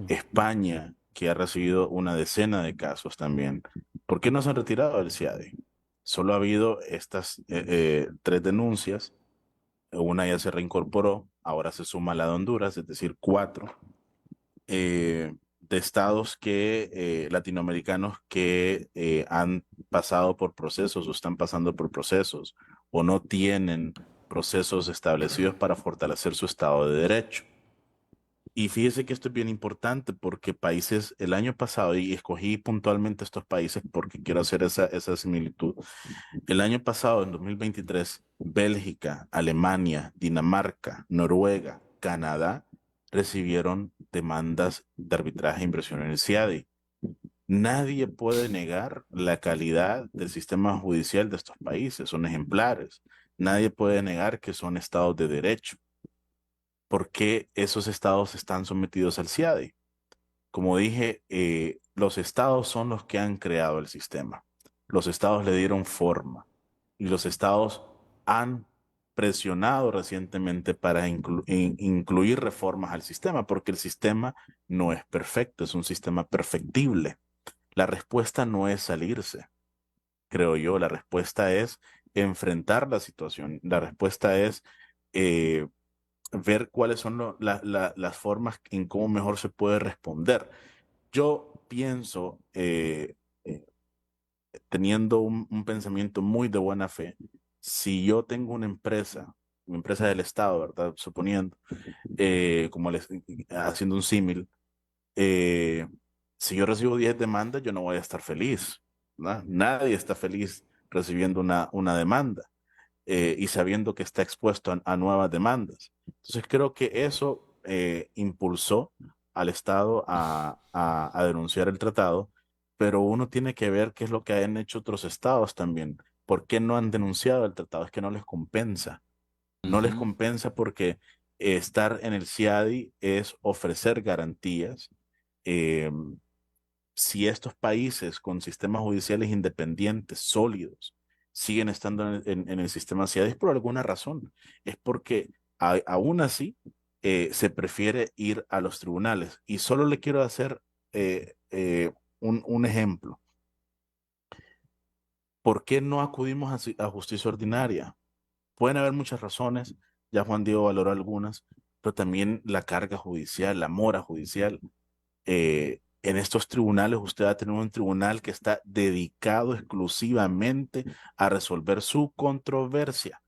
España, que ha recibido una decena de casos también. ¿Por qué no se han retirado del CIADI? Solo ha habido estas 3 denuncias. Una ya se reincorporó, ahora se suma la de Honduras, es decir, 4. de estados latinoamericanos que han pasado por procesos o están pasando por procesos o no tienen procesos establecidos para fortalecer su Estado de Derecho. Y fíjese que esto es bien importante porque países, el año pasado, y escogí puntualmente estos países porque quiero hacer esa similitud, el año pasado, en 2023, Bélgica, Alemania, Dinamarca, Noruega, Canadá, recibieron demandas de arbitraje e inversión en el CIADI. Nadie puede negar la calidad del sistema judicial de estos países, son ejemplares. Nadie puede negar que son estados de derecho. ¿Por qué esos estados están sometidos al CIADI? Como dije, los estados son los que han creado el sistema. Los estados le dieron forma y los estados han presionado recientemente para incluir reformas al sistema, porque el sistema no es perfecto, es un sistema perfectible. La respuesta no es salirse, creo yo, la respuesta es enfrentar la situación, la respuesta es ver cuáles son las formas en cómo mejor se puede responder. Yo pienso, teniendo un pensamiento muy de buena fe, si yo tengo una empresa del Estado, ¿verdad? Suponiendo, haciendo un símil, si yo recibo 10 demandas, yo no voy a estar feliz, ¿no? Nadie está feliz recibiendo una demanda y sabiendo que está expuesto a nuevas demandas. Entonces creo que eso impulsó al Estado a denunciar el tratado, pero uno tiene que ver qué es lo que han hecho otros estados también. ¿Por qué no han denunciado el tratado? Es que no les compensa. No les compensa porque estar en el CIADI es ofrecer garantías. Si estos países con sistemas judiciales independientes, sólidos, siguen estando en el sistema CIADI, es por alguna razón. Es porque aún así se prefiere ir a los tribunales. Y solo le quiero hacer un ejemplo. ¿Por qué no acudimos a justicia ordinaria? Pueden haber muchas razones, ya Juan Diego valoró algunas, pero también la carga judicial, la mora judicial. En estos tribunales usted va a tener un tribunal que está dedicado exclusivamente a resolver su controversia.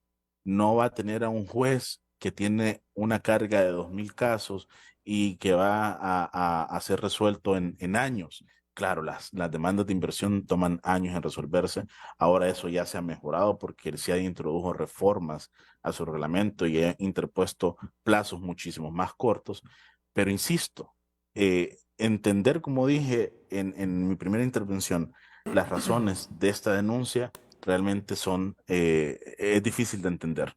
No va a tener a un juez que tiene una carga de 2.000 casos y que va a ser resuelto en años. Claro, las demandas de inversión toman años en resolverse. Ahora eso ya se ha mejorado porque el CIADI introdujo reformas a su reglamento y ha interpuesto plazos muchísimo más cortos. Pero insisto, entender, como dije en mi primera intervención, las razones de esta denuncia realmente es difícil de entender.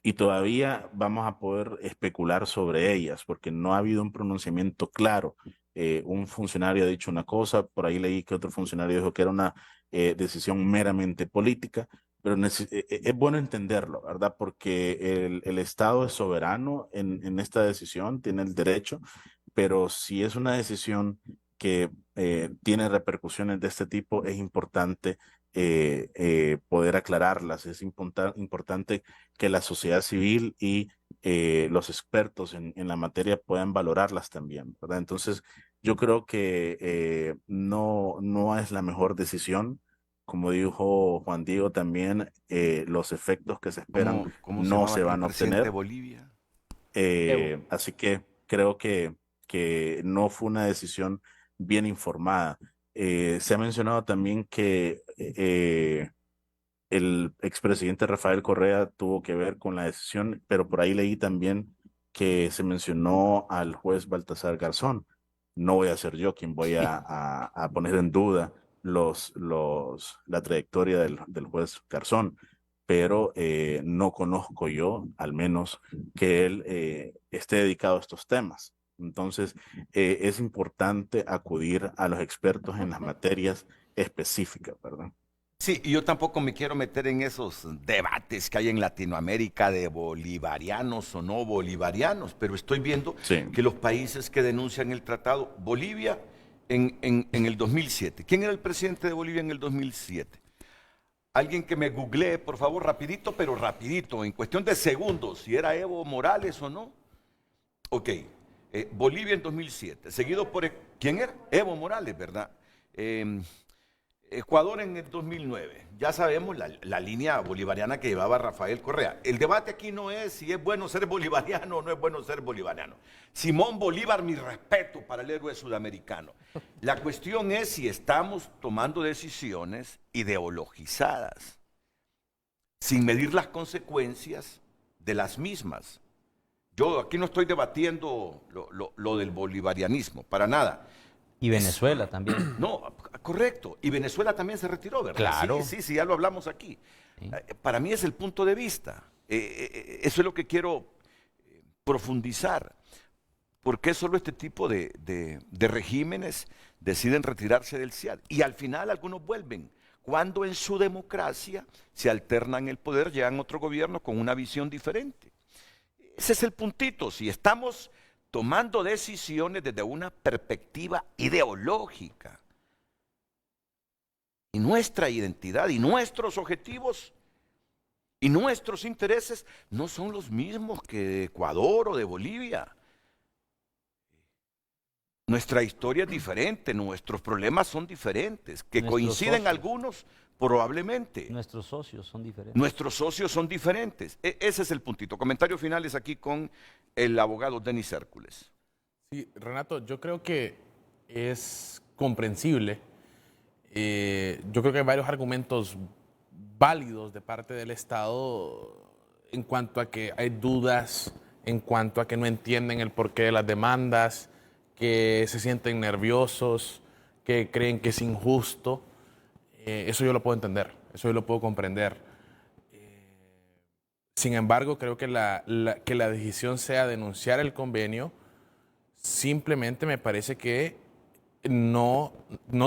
Y todavía vamos a poder especular sobre ellas porque no ha habido un pronunciamiento claro. Un funcionario ha dicho una cosa, por ahí leí que otro funcionario dijo que era una decisión meramente política, pero es bueno entenderlo, ¿verdad? Porque el Estado es soberano en esta decisión, tiene el derecho, pero si es una decisión que tiene repercusiones de este tipo, es importante poder aclararlas, es importante que la sociedad civil y los expertos en la materia puedan valorarlas también, ¿verdad? Entonces, yo creo que no es la mejor decisión. Como dijo Juan Diego también, los efectos que se esperan no se van a obtener. De Bolivia? Así que creo que no fue una decisión bien informada. Se ha mencionado también que el expresidente Rafael Correa tuvo que ver con la decisión, pero por ahí leí también que se mencionó al juez Baltasar Garzón. No voy a ser yo quien voy a poner en duda la trayectoria del juez Garzón, pero no conozco yo, al menos, que él esté dedicado a estos temas. Entonces, es importante acudir a los expertos en las materias específicas, ¿verdad? Sí, y yo tampoco me quiero meter en esos debates que hay en Latinoamérica de bolivarianos o no bolivarianos, pero estoy viendo que los países que denuncian el tratado, Bolivia en el 2007. ¿Quién era el presidente de Bolivia en el 2007? Alguien que me googlee, por favor, rapidito, pero rapidito, en cuestión de segundos, si era Evo Morales o no. Ok, Bolivia en 2007, seguido por, ¿quién era? Evo Morales, ¿verdad? Ecuador en el 2009. Ya sabemos la línea bolivariana que llevaba Rafael Correa. El debate aquí no es si es bueno ser bolivariano o no es bueno ser bolivariano. Simón Bolívar, mi respeto para el héroe sudamericano. La cuestión es si estamos tomando decisiones ideologizadas, sin medir las consecuencias de las mismas. Yo aquí no estoy debatiendo lo del bolivarianismo, para nada. Y Venezuela también. No, correcto. Y Venezuela también se retiró, ¿verdad? Claro. Sí, ya lo hablamos aquí. Sí. Para mí es el punto de vista. Eso es lo que quiero profundizar. ¿Por qué solo este tipo de regímenes deciden retirarse del CIAD? Y al final algunos vuelven. Cuando en su democracia se alternan el poder, llegan otro gobierno con una visión diferente. Ese es el puntito. Si estamos tomando decisiones desde una perspectiva ideológica, y nuestra identidad y nuestros objetivos y nuestros intereses no son los mismos que de Ecuador o de Bolivia. Nuestra historia es diferente, nuestros problemas son diferentes, que coinciden algunos, probablemente. Nuestros socios son diferentes. Nuestros socios son diferentes. Ese es el puntito. Comentarios finales aquí con el abogado Denis Hércules. Sí, Renato, yo creo que es comprensible. Yo creo que hay varios argumentos válidos de parte del Estado en cuanto a que hay dudas, en cuanto a que no entienden el porqué de las demandas, que se sienten nerviosos, que creen que es injusto. Eso yo lo puedo entender, eso yo lo puedo comprender. Sin embargo, creo que que la decisión sea denunciar el convenio, simplemente me parece que no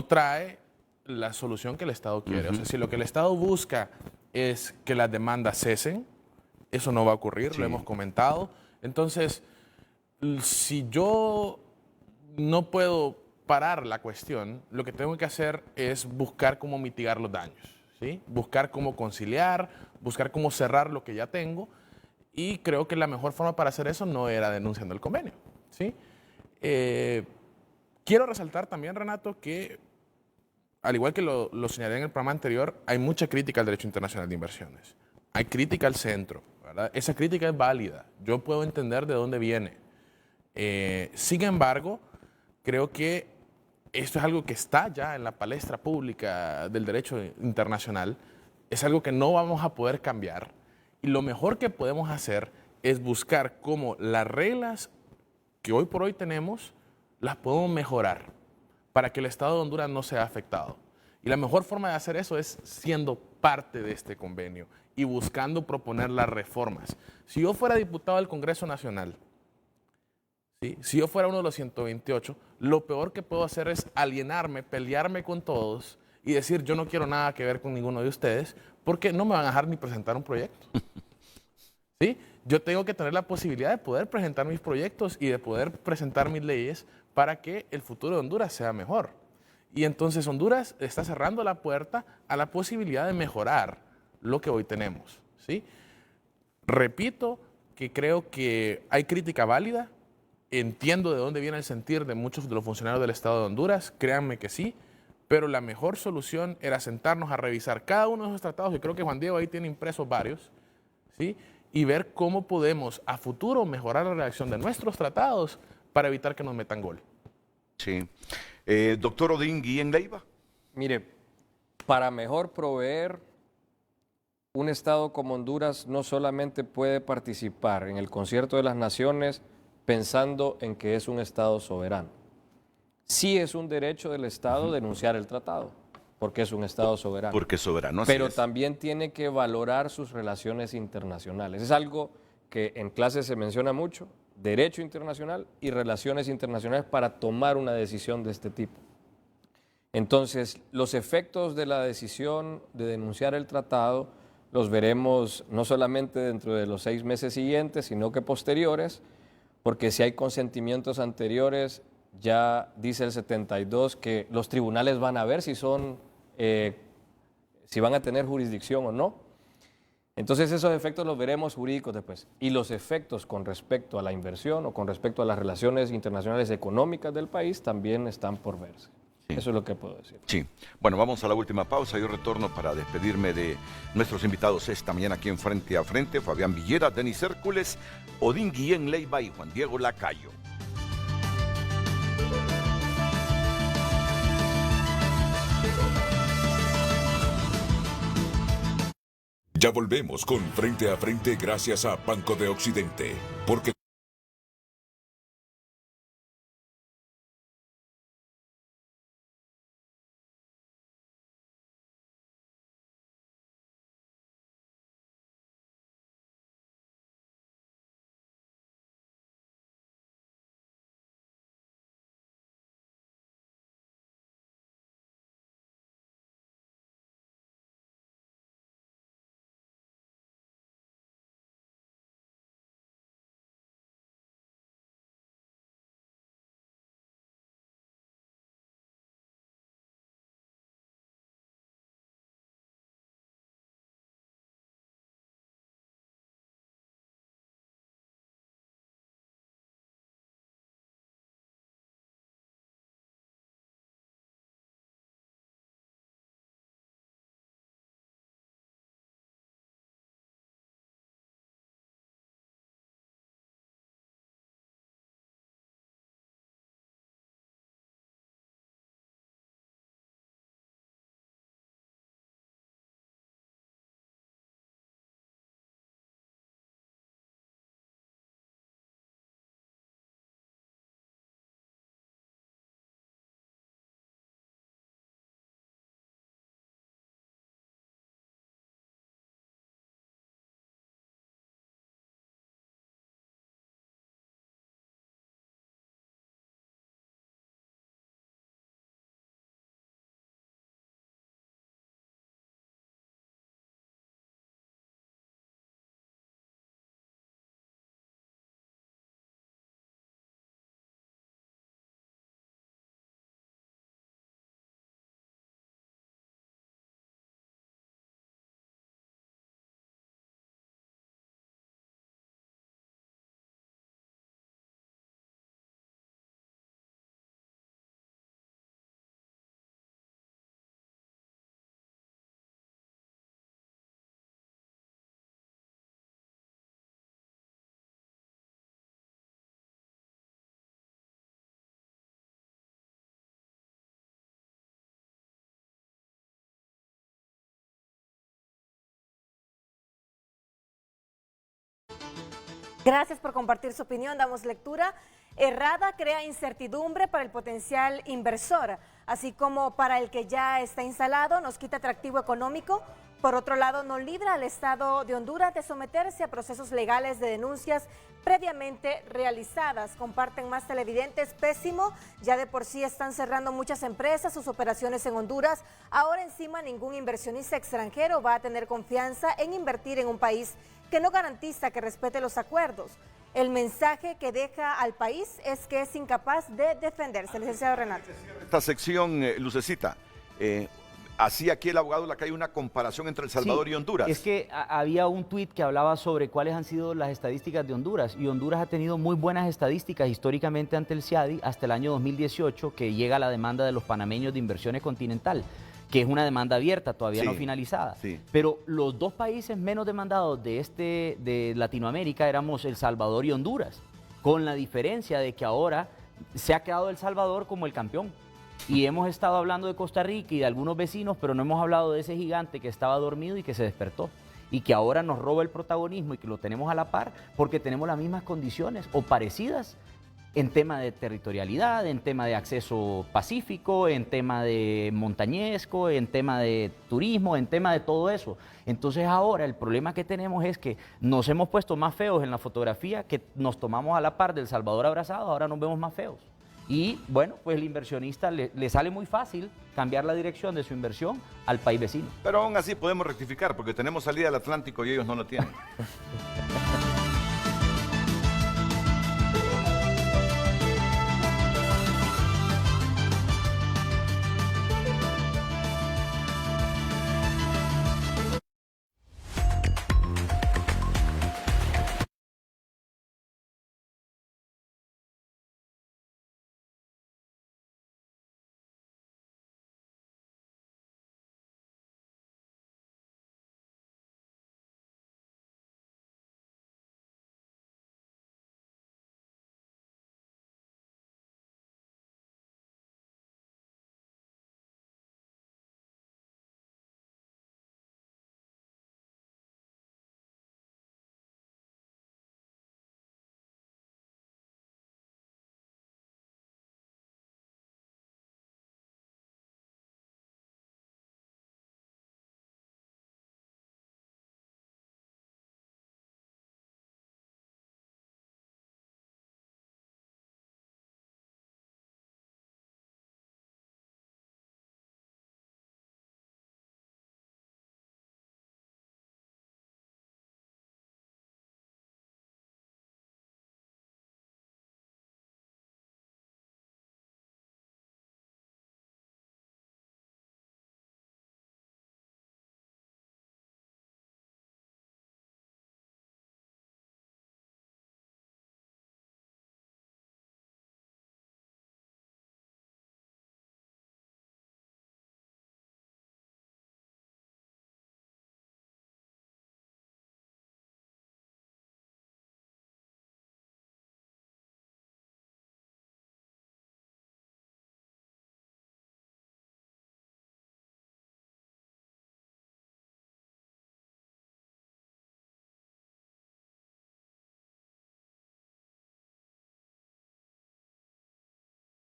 trae la solución que el Estado quiere. O sea, si lo que el Estado busca es que las demandas cesen, eso no va a ocurrir, lo hemos comentado. Entonces, si yo no puedo parar la cuestión, lo que tengo que hacer es buscar cómo mitigar los daños, ¿sí? Buscar cómo conciliar, buscar cómo cerrar lo que ya tengo, y creo que la mejor forma para hacer eso no era denunciando el convenio, ¿sí? Quiero resaltar también, Renato, que al igual que lo señalé en el programa anterior, hay mucha crítica al derecho internacional de inversiones. Hay crítica al centro, ¿verdad? Esa crítica es válida. Yo puedo entender de dónde viene. Sin embargo, creo que esto es algo que está ya en la palestra pública del derecho internacional. Es algo que no vamos a poder cambiar. Y lo mejor que podemos hacer es buscar cómo las reglas que hoy por hoy tenemos las podemos mejorar para que el Estado de Honduras no sea afectado. Y la mejor forma de hacer eso es siendo parte de este convenio y buscando proponer las reformas. Si yo fuera diputado del Congreso Nacional, ¿sí? Si yo fuera uno de los 128, lo peor que puedo hacer es alienarme, pelearme con todos y decir yo no quiero nada que ver con ninguno de ustedes porque no me van a dejar ni presentar un proyecto. ¿Sí? Yo tengo que tener la posibilidad de poder presentar mis proyectos y de poder presentar mis leyes para que el futuro de Honduras sea mejor. Y entonces Honduras está cerrando la puerta a la posibilidad de mejorar lo que hoy tenemos, ¿sí? Repito que creo que hay crítica válida, entiendo de dónde viene el sentir de muchos de los funcionarios del Estado de Honduras, créanme que sí, pero la mejor solución era sentarnos a revisar cada uno de esos tratados, y creo que Juan Diego ahí tiene impresos varios, ¿sí? Y ver cómo podemos a futuro mejorar la redacción de nuestros tratados para evitar que nos metan gol. Sí. Doctor Odín Guillén Leiva. Mire, para mejor proveer, un Estado como Honduras no solamente puede participar en el Concierto de las Naciones pensando en que es un Estado soberano. Sí es un derecho del Estado denunciar el tratado, porque es un Estado soberano. Porque es soberano, así Pero es. también tiene que valorar sus relaciones internacionales. Es algo que en clase se menciona mucho, derecho internacional y relaciones internacionales para tomar una decisión de este tipo. Entonces, los efectos de la decisión de denunciar el tratado los veremos no solamente dentro de los 6 meses siguientes, sino que posteriores, porque si hay consentimientos anteriores, ya dice el 72 que los tribunales van a ver si van a tener jurisdicción o no. Entonces esos efectos los veremos jurídicos después. Y los efectos con respecto a la inversión o con respecto a las relaciones internacionales económicas del país también están por verse. Sí. Eso es lo que puedo decir. Sí. Bueno, vamos a la última pausa. Yo retorno para despedirme de nuestros invitados esta mañana aquí en Frente a Frente. Fabián Villeda, Denis Hércules, Odín Guillén Leiva y Juan Diego Lacayo. Ya volvemos con Frente a Frente gracias a Banco de Occidente. Porque Gracias por compartir su opinión. Damos lectura. Errada crea incertidumbre para el potencial inversor, así como para el que ya está instalado, nos quita atractivo económico. Por otro lado, no libra al Estado de Honduras de someterse a procesos legales de denuncias previamente realizadas. Comparten más televidentes, pésimo, ya de por sí están cerrando muchas empresas sus operaciones en Honduras. Ahora encima ningún inversionista extranjero va a tener confianza en invertir en un país que no garantiza que respete los acuerdos. El mensaje que deja al país es que es incapaz de defenderse. Licenciado Renato. Esta sección, Lucecita, así aquí el abogado Lacayo una comparación entre El Salvador y Honduras. Es que había un tuit que hablaba sobre cuáles han sido las estadísticas de Honduras, y Honduras ha tenido muy buenas estadísticas históricamente ante el CIADI hasta el año 2018, que llega la demanda de los panameños de Inversiones Continental, que es una demanda abierta, todavía no finalizada. Sí. Pero los dos países menos demandados de Latinoamérica éramos El Salvador y Honduras, con la diferencia de que ahora se ha quedado El Salvador como el campeón. Y hemos estado hablando de Costa Rica y de algunos vecinos, pero no hemos hablado de ese gigante que estaba dormido y que se despertó, y que ahora nos roba el protagonismo y que lo tenemos a la par porque tenemos las mismas condiciones o parecidas en tema de territorialidad, en tema de acceso pacífico, en tema de montañesco, en tema de turismo, en tema de todo eso. Entonces ahora el problema que tenemos es que nos hemos puesto más feos en la fotografía, que nos tomamos a la par del Salvador abrazado, ahora nos vemos más feos. Y bueno, pues el inversionista le sale muy fácil cambiar la dirección de su inversión al país vecino. Pero aún así podemos rectificar porque tenemos salida al Atlántico y ellos no lo tienen.